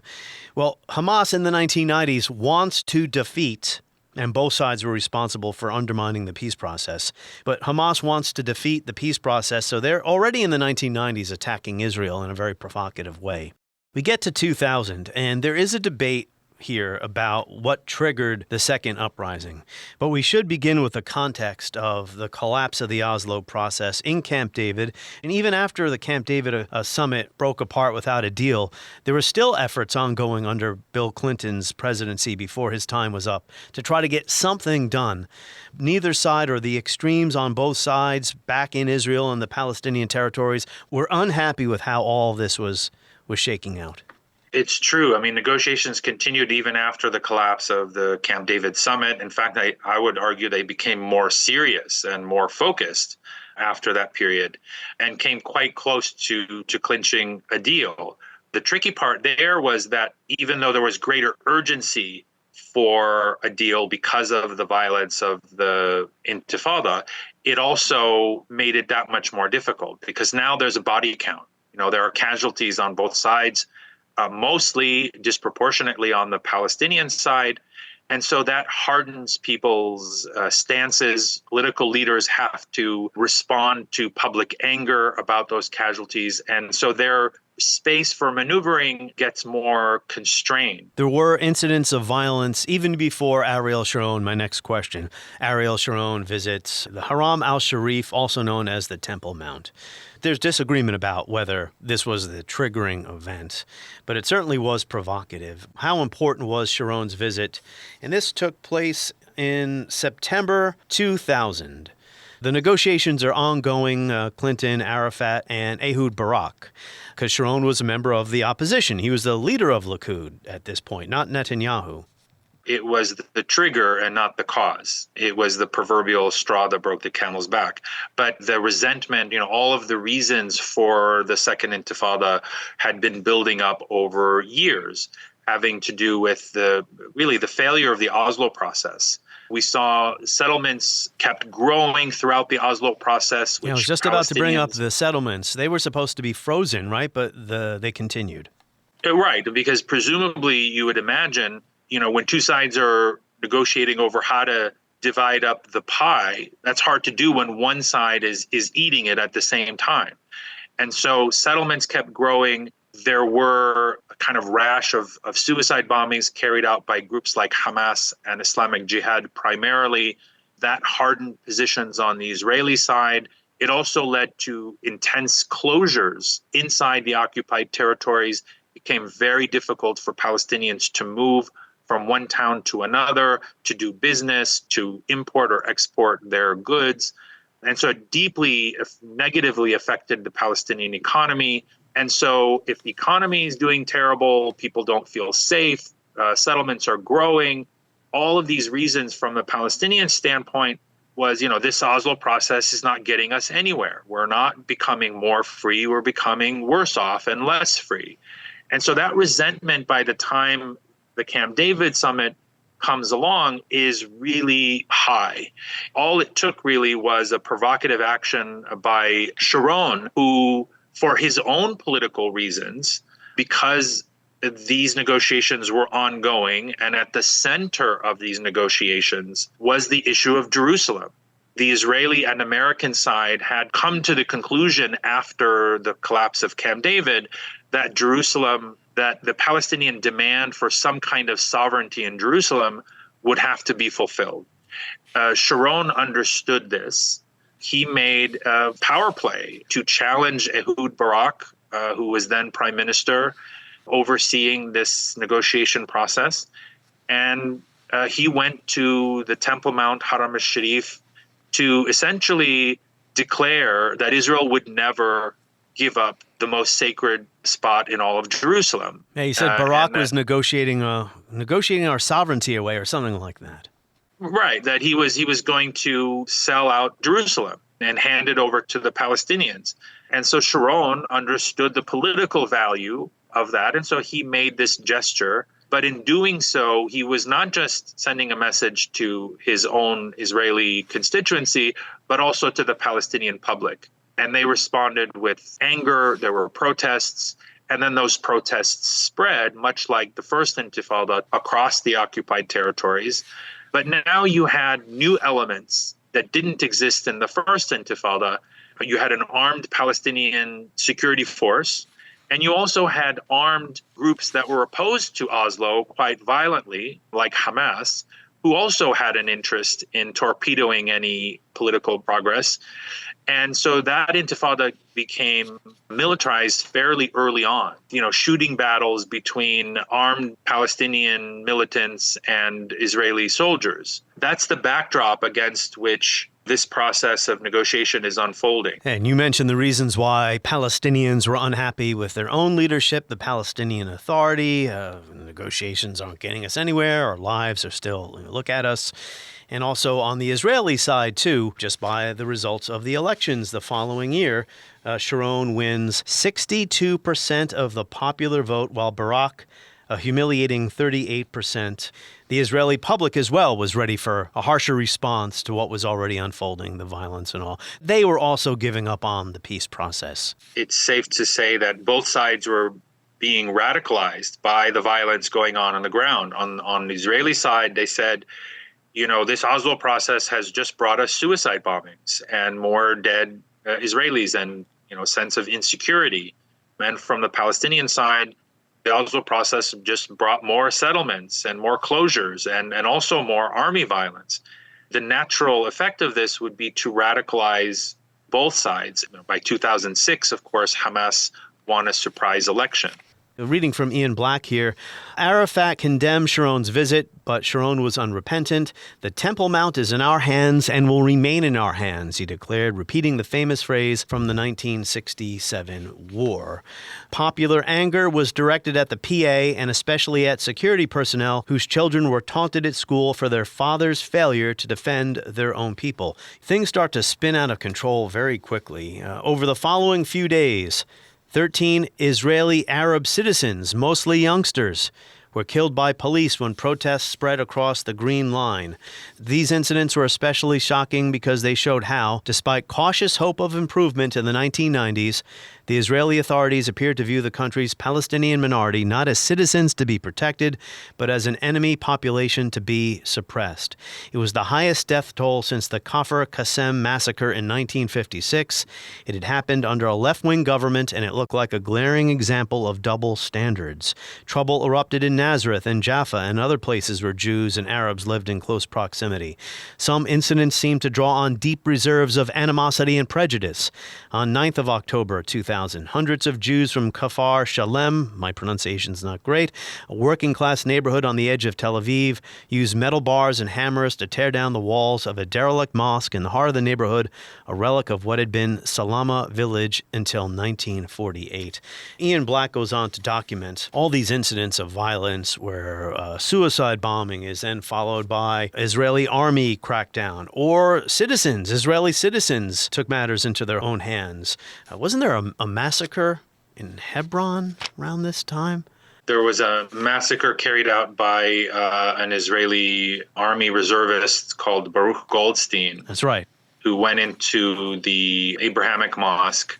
D: Well, Hamas in the 1990s wants to defeat, and both sides were responsible for undermining the peace process, but Hamas wants to defeat the peace process, so they're already in the 1990s attacking Israel in a very provocative way. We get to 2000, and there is a debate here about what triggered the second uprising. But we should begin with the context of the collapse of the Oslo process in Camp David. And even after the Camp David summit broke apart without a deal, there were still efforts ongoing under Bill Clinton's presidency before his time was up to try to get something done. Neither side, or the extremes on both sides back in Israel and the Palestinian territories, were unhappy with how all this was shaking out.
O: It's true. I mean, negotiations continued even after the collapse of the Camp David summit. In fact, I would argue they became more serious and more focused after that period and came quite close to clinching a deal. The tricky part there was that even though there was greater urgency for a deal because of the violence of the Intifada, it also made it that much more difficult because now there's a body count. There are casualties on both sides. Mostly disproportionately on the Palestinian side. And so that hardens people's stances. Political leaders have to respond to public anger about those casualties. And so they're space for maneuvering gets more constrained.
D: There were incidents of violence even before Ariel Sharon. My next question. Ariel Sharon visits the Haram al-Sharif, also known as the Temple Mount. There's disagreement about whether this was the triggering event, but it certainly was provocative. How important was Sharon's visit? And this took place in September 2000. The negotiations are ongoing, Clinton, Arafat, and Ehud Barak, because Sharon was a member of the opposition. He was the leader of Likud at this point, not Netanyahu.
O: It was the trigger and not the cause. It was the proverbial straw that broke the camel's back. But the resentment, all of the reasons for the Second Intifada had been building up over years, having to do with the failure of the Oslo process. We saw settlements kept growing throughout the Oslo process.
D: I was just about to bring up the settlements. They were supposed to be frozen, right? But they continued.
O: Right, because presumably you would imagine, when two sides are negotiating over how to divide up the pie, that's hard to do when one side is eating it at the same time. And so settlements kept growing. There were a kind of rash of suicide bombings carried out by groups like Hamas and Islamic Jihad primarily. That hardened positions on the Israeli side. It also led to intense closures inside the occupied territories. It became very difficult for Palestinians to move from one town to another, to do business, to import or export their goods. And so it deeply negatively affected the Palestinian economy. And so if the economy is doing terrible, people don't feel safe, settlements are growing, all of these reasons from the Palestinian standpoint was, this Oslo process is not getting us anywhere. We're not becoming more free, we're becoming worse off and less free. And so that resentment by the time the Camp David summit comes along is really high. All it took really was a provocative action by Sharon, who, for his own political reasons, because these negotiations were ongoing, and at the center of these negotiations was the issue of Jerusalem. The Israeli and American side had come to the conclusion after the collapse of Camp David that that the Palestinian demand for some kind of sovereignty in Jerusalem would have to be fulfilled. Sharon understood this. He made a power play to challenge Ehud Barak, who was then prime minister, overseeing this negotiation process. And he went to the Temple Mount Haram al-Sharif to essentially declare that Israel would never give up the most sacred spot in all of Jerusalem.
D: Yeah, he said Barak was negotiating our sovereignty away or something like that.
O: Right, that he was going to sell out Jerusalem and hand it over to the Palestinians. And so Sharon understood the political value of that, and so he made this gesture. But in doing so, he was not just sending a message to his own Israeli constituency, but also to the Palestinian public. And they responded with anger, there were protests, and then those protests spread, much like the first Intifada, across the occupied territories. But now you had new elements that didn't exist in the first Intifada. You had an armed Palestinian security force, and you also had armed groups that were opposed to Oslo quite violently, like Hamas, who also had an interest in torpedoing any political progress. And so that Intifada became militarized fairly early on, shooting battles between armed Palestinian militants and Israeli soldiers. That's the backdrop against which this process of negotiation is unfolding.
D: And you mentioned the reasons why Palestinians were unhappy with their own leadership, the Palestinian Authority. Negotiations aren't getting us anywhere. Our lives are still, look at us. And also on the Israeli side, too, just by the results of the elections the following year, Sharon wins 62% of the popular vote, while Barak, a humiliating 38%. The Israeli public as well was ready for a harsher response to what was already unfolding, the violence and all. They were also giving up on the peace process.
O: It's safe to say that both sides were being radicalized by the violence going on the ground. On the Israeli side, they said, this Oslo process has just brought us suicide bombings and more dead Israelis and, a sense of insecurity. And from the Palestinian side, the Oslo process just brought more settlements and more closures and also more army violence. The natural effect of this would be to radicalize both sides. By 2006, of course, Hamas won a surprise election.
D: Reading from Ian Black here, Arafat condemned Sharon's visit, but Sharon was unrepentant. The Temple Mount is in our hands and will remain in our hands, he declared, repeating the famous phrase from the 1967 war. Popular anger was directed at the PA and especially at security personnel whose children were taunted at school for their father's failure to defend their own people. Things start to spin out of control very quickly. Over the following few days, 13 Israeli Arab citizens, mostly youngsters, were killed by police when protests spread across the Green Line. These incidents were especially shocking because they showed how, despite cautious hope of improvement in the 1990s, the Israeli authorities appeared to view the country's Palestinian minority not as citizens to be protected, but as an enemy population to be suppressed. It was the highest death toll since the Kfar Qassem massacre in 1956. It had happened under a left-wing government, and it looked like a glaring example of double standards. Trouble erupted in Nazareth and Jaffa and other places where Jews and Arabs lived in close proximity. Some incidents seemed to draw on deep reserves of animosity and prejudice. On 9th of October 2000, hundreds of Jews from Kfar Shalem, my pronunciation's not great, a working-class neighborhood on the edge of Tel Aviv, used metal bars and hammers to tear down the walls of a derelict mosque in the heart of the neighborhood, a relic of what had been Salama village until 1948. Ian Black goes on to document all these incidents of violence where suicide bombing is then followed by Israeli army crackdown, or Israeli citizens took matters into their own hands. Wasn't there a massacre in Hebron around this time?
O: There was a massacre carried out by an Israeli army reservist called Baruch Goldstein.
D: That's right.
O: Who went into the Abrahamic Mosque,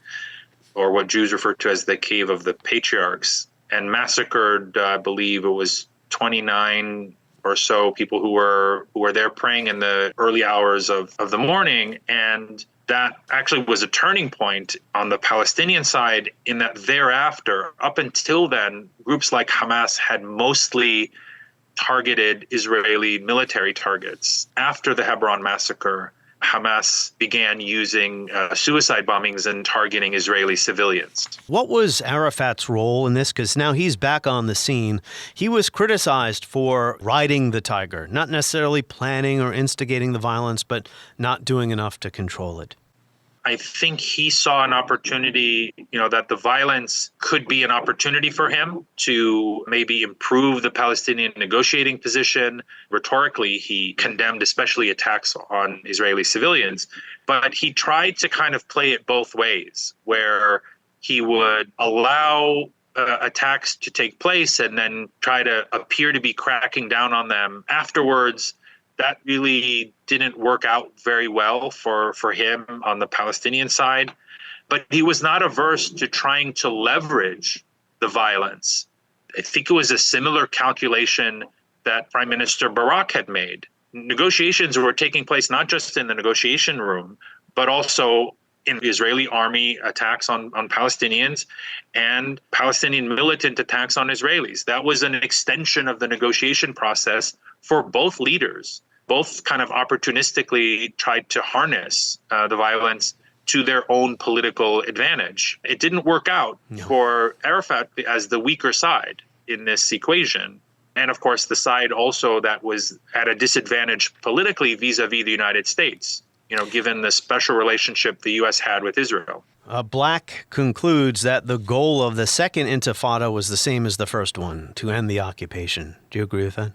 O: or what Jews refer to as the Cave of the Patriarchs, and massacred, I believe it was 29 or so people who were there praying in the early hours of the morning. And that actually was a turning point on the Palestinian side, in that thereafter, up until then, groups like Hamas had mostly targeted Israeli military targets. After the Hebron massacre, Hamas began using suicide bombings and targeting Israeli civilians.
D: What was Arafat's role in this? Because now he's back on the scene. He was criticized for riding the tiger, not necessarily planning or instigating the violence, but not doing enough to control it.
O: I think he saw an opportunity, that the violence could be an opportunity for him to maybe improve the Palestinian negotiating position. Rhetorically, he condemned especially attacks on Israeli civilians, but he tried to kind of play it both ways, where he would allow attacks to take place and then try to appear to be cracking down on them afterwards. That really didn't work out very well for him on the Palestinian side. But he was not averse to trying to leverage the violence. I think it was a similar calculation that Prime Minister Barak had made. Negotiations were taking place not just in the negotiation room, but also in Israeli army attacks on Palestinians and Palestinian militant attacks on Israelis. That was an extension of the negotiation process for both leaders. Both kind of opportunistically tried to harness the violence to their own political advantage. It didn't work out for Arafat as the weaker side in this equation. And of course, the side also that was at a disadvantage politically vis-a-vis the United States, given the special relationship the U.S. had with Israel.
D: Black concludes that the goal of the second Intifada was the same as the first one, to end the occupation. Do you agree with that?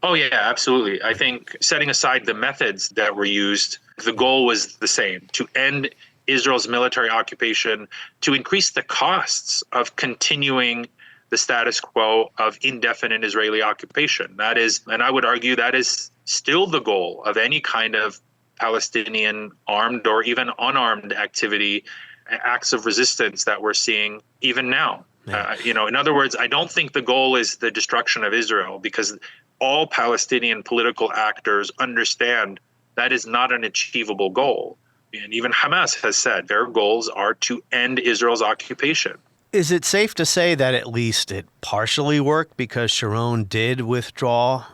O: Oh, yeah, absolutely. I think setting aside the methods that were used, the goal was the same: to end Israel's military occupation, to increase the costs of continuing the status quo of indefinite Israeli occupation. That is, and I would argue that is still the goal of any kind of Palestinian armed or even unarmed activity, acts of resistance that we're seeing even now. In other words, I don't think the goal is the destruction of Israel, because all Palestinian political actors understand that is not an achievable goal. And even Hamas has said their goals are to end Israel's occupation.
D: Is it safe to say that at least it partially worked because Sharon did withdraw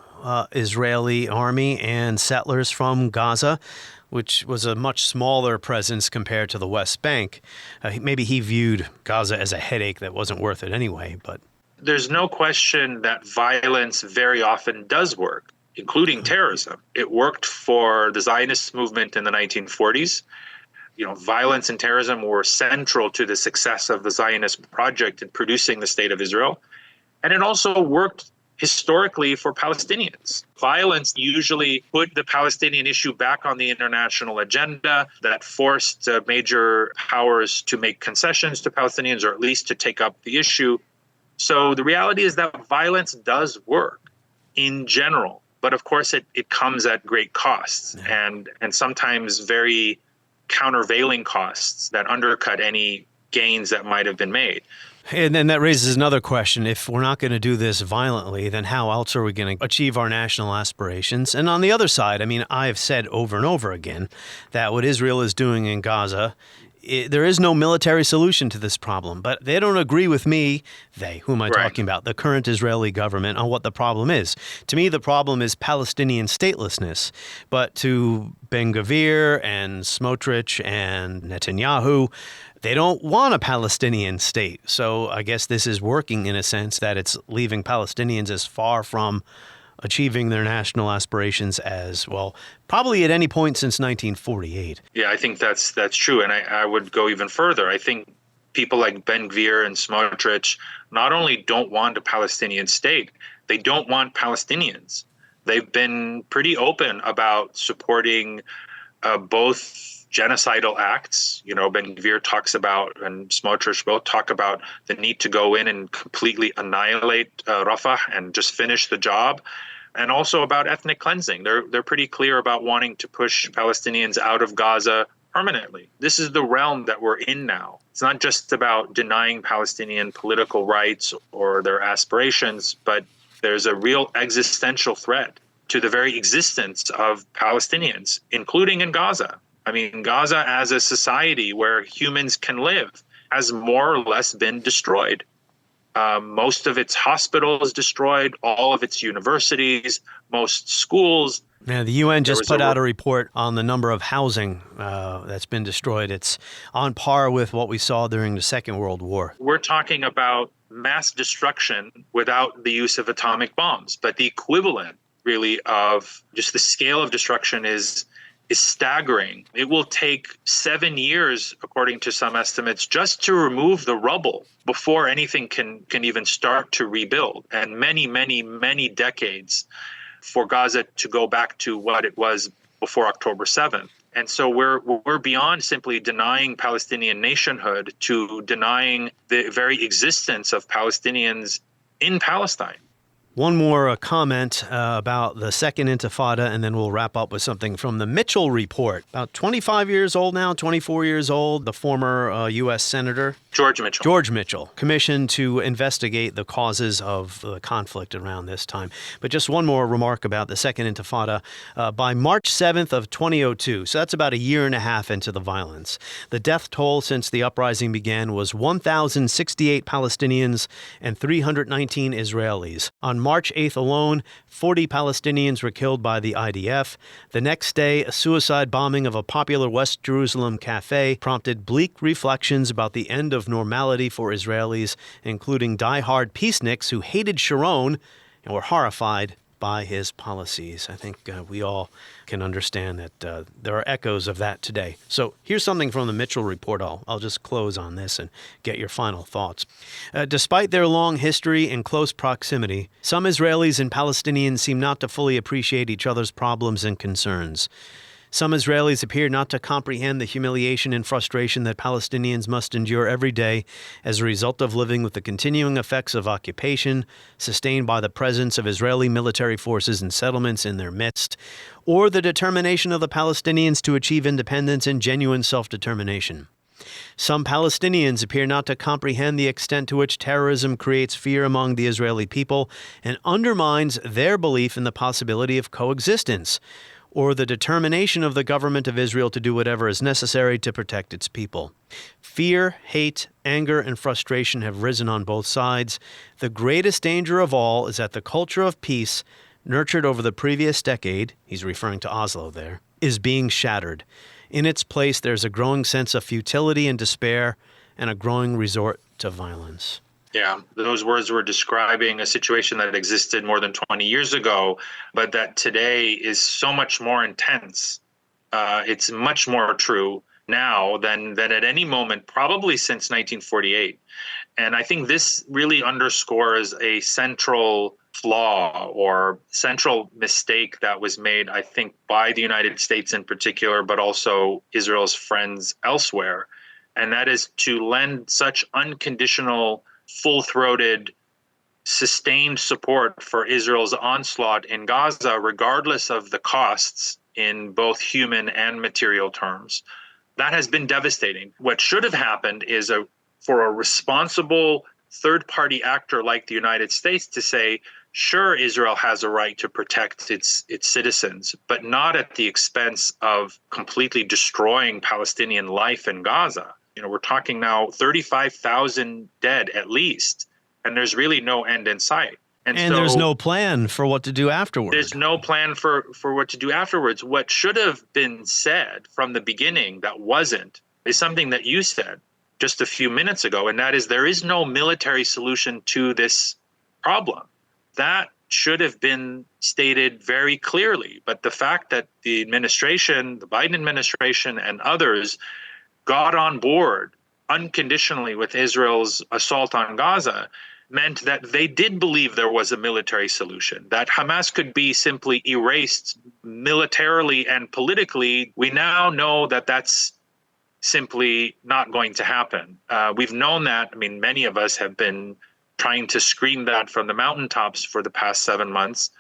D: Israeli army and settlers from Gaza, which was a much smaller presence compared to the West Bank? Maybe he viewed Gaza as a headache that wasn't worth it anyway, but...
O: There's no question that violence very often does work, including terrorism. It worked for the Zionist movement in the 1940s. Violence and terrorism were central to the success of the Zionist project in producing the state of Israel. And it also worked historically for Palestinians. Violence usually put the Palestinian issue back on the international agenda, that forced major powers to make concessions to Palestinians, or at least to take up the issue. So the reality is that violence does work in general, but of course it comes at great costs and sometimes very countervailing costs that undercut any gains that might have been made.
D: And then that raises another question. If we're not going to do this violently, then how else are we going to achieve our national aspirations? And on the other side, I've said over and over again that what Israel is doing in Gaza, there is no military solution to this problem. But they don't agree with me, who am I talking about, the current Israeli government, on what the problem is. To me, the problem is Palestinian statelessness. But to Ben-Gvir and Smotrich and Netanyahu, they don't want a Palestinian state. So I guess this is working in a sense that it's leaving Palestinians as far from achieving their national aspirations as, well, probably at any point since 1948.
O: Yeah, I think that's true. And I would go even further. I think people like Ben-Gvir and Smotrich not only don't want a Palestinian state, they don't want Palestinians. They've been pretty open about supporting both genocidal acts. Ben-Gvir talks about, and Smotrich both talk about, the need to go in and completely annihilate Rafah and just finish the job, and also about ethnic cleansing. They're pretty clear about wanting to push Palestinians out of Gaza permanently. This is the realm that we're in now. It's not just about denying Palestinian political rights or their aspirations, but there's a real existential threat to the very existence of Palestinians, including in Gaza. Gaza as a society where humans can live has more or less been destroyed. Most of its hospitals destroyed, all of its universities, most schools.
D: Yeah, the UN just put out a report on the number of housing that's been destroyed. It's on par with what we saw during the Second World War.
O: We're talking about mass destruction without the use of atomic bombs, but the equivalent really of just the scale of destruction is staggering. It will take 7 years, according to some estimates, just to remove the rubble before anything can even start to rebuild, and many, many, many decades for Gaza to go back to what it was before October 7th. And so we're beyond simply denying Palestinian nationhood to denying the very existence of Palestinians in Palestine.
D: One more comment about the Second Intifada, and then we'll wrap up with something from the Mitchell Report. About 25 years old now, 24 years old, the former U.S. Senator. George Mitchell, commissioned to investigate the causes of the conflict around this time. But just one more remark about the Second Intifada. By March 7th of 2002, so that's about a year and a half into the violence, the death toll since the uprising began was 1,068 Palestinians and 319 Israelis. On March 8th alone, 40 Palestinians were killed by the IDF. The next day, a suicide bombing of a popular West Jerusalem cafe prompted bleak reflections about the end of normality for Israelis, including die-hard peaceniks who hated Sharon and were horrified by his policies. I think we all can understand that there are echoes of that today. So here's something from the Mitchell Report. I'll just close on this and get your final thoughts. Despite their long history and close proximity, some Israelis and Palestinians seem not to fully appreciate each other's problems and concerns. Some Israelis appear not to comprehend the humiliation and frustration that Palestinians must endure every day as a result of living with the continuing effects of occupation, sustained by the presence of Israeli military forces and settlements in their midst, or the determination of the Palestinians to achieve independence and genuine self-determination. Some Palestinians appear not to comprehend the extent to which terrorism creates fear among the Israeli people and undermines their belief in the possibility of coexistence, or the determination of the government of Israel to do whatever is necessary to protect its people. Fear, hate, anger, and frustration have risen on both sides. The greatest danger of all is that the culture of peace, nurtured over the previous decade, he's referring to Oslo there, is being shattered. In its place, there's a growing sense of futility and despair, and a growing resort to violence.
O: Yeah, those words were describing a situation that existed more than 20 years ago, but that today is so much more intense. It's much more true now than at any moment, probably since 1948. And I think this really underscores a central flaw or central mistake that was made, I think, by the United States in particular, but also Israel's friends elsewhere. And that is to lend such unconditional, full-throated, sustained support for Israel's onslaught in Gaza, regardless of the costs in both human and material terms. That has been devastating. What should have happened is for a responsible third-party actor like the United States to say, sure, Israel has a right to protect its citizens, but not at the expense of completely destroying Palestinian life in Gaza. We're talking now 35,000 dead at least, and there's really no end in sight.
D: And so there's no plan for what to do afterwards.
O: There's no plan for what to do afterwards. What should have been said from the beginning that wasn't is something that you said just a few minutes ago, and that is there is no military solution to this problem. That should have been stated very clearly. But the fact that the administration, the Biden administration and others got on board unconditionally with Israel's assault on Gaza meant that they did believe there was a military solution, that Hamas could be simply erased militarily and politically. We now know that that's simply not going to happen. We've known that. I mean, many of us have been trying to scream that from the mountaintops for the past 7 months.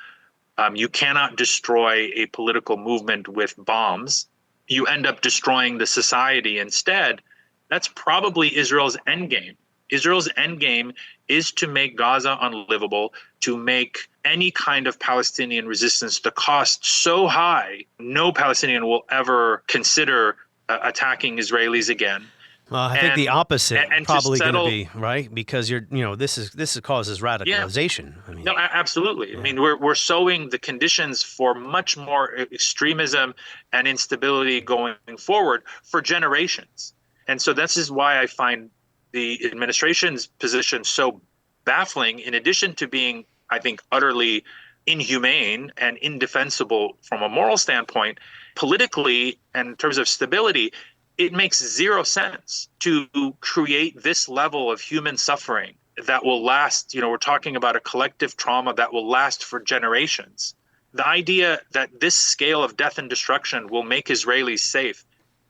O: You cannot destroy a political movement with bombs. You end up destroying the society instead. That's probably Israel's endgame. Israel's endgame is to make Gaza unlivable, to make any kind of Palestinian resistance the cost so high, no Palestinian will ever consider attacking Israelis again.
D: Well, I think the opposite probably going to be, right? Because this causes radicalization.
O: Yeah. No, absolutely. Yeah. I mean, we're sowing the conditions for much more extremism and instability going forward for generations. And so this is why I find the administration's position so baffling, in addition to being, I think, utterly inhumane and indefensible from a moral standpoint. Politically, and in terms of stability, it makes zero sense to create this level of human suffering that will last. We're talking about a collective trauma that will last for generations. The idea that this scale of death and destruction will make Israelis safe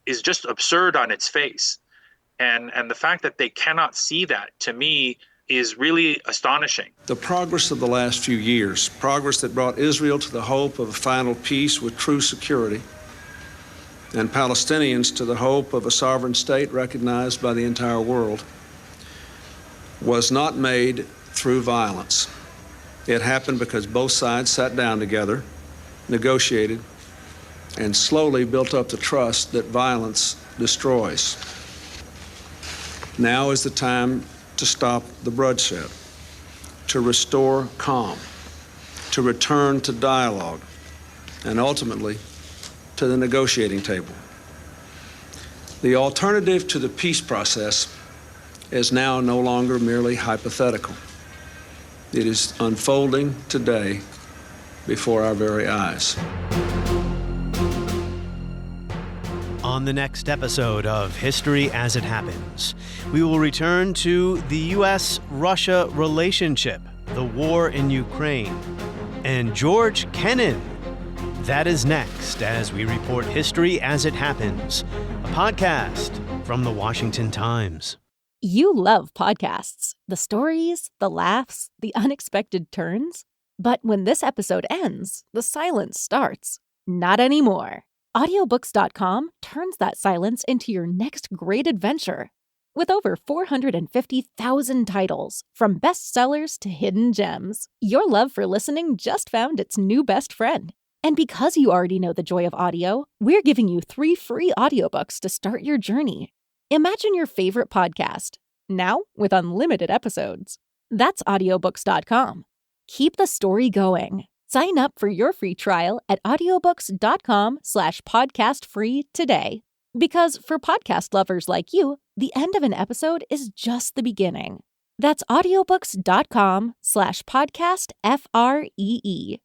O: is just absurd on its face. And the fact that they cannot see that, to me, is really astonishing.
K: The progress of the last few years, progress that brought Israel to the hope of a final peace with true security, and Palestinians to the hope of a sovereign state recognized by the entire world, was not made through violence. It happened because both sides sat down together, negotiated, and slowly built up the trust that violence destroys. Now is the time to stop the bloodshed, to restore calm, to return to dialogue, and ultimately to the negotiating table. The alternative to the peace process is now no longer merely hypothetical. It is unfolding today before our very eyes.
D: On the next episode of History as It Happens, we will return to the U.S.-Russia relationship, the war in Ukraine, and George Kennan. That is next as we report History as It Happens, a podcast from the Washington Times.
T: You love podcasts, the stories, the laughs, the unexpected turns. But when this episode ends, the silence starts. Not anymore. Audiobooks.com turns that silence into your next great adventure. With over 450,000 titles, from bestsellers to hidden gems, your love for listening just found its new best friend. And because you already know the joy of audio, we're giving you 3 free audiobooks to start your journey. Imagine your favorite podcast, now with unlimited episodes. That's audiobooks.com. Keep the story going. Sign up for your free trial at audiobooks.com/podcastfree today. Because for podcast lovers like you, the end of an episode is just the beginning. That's audiobooks.com/podcastfree.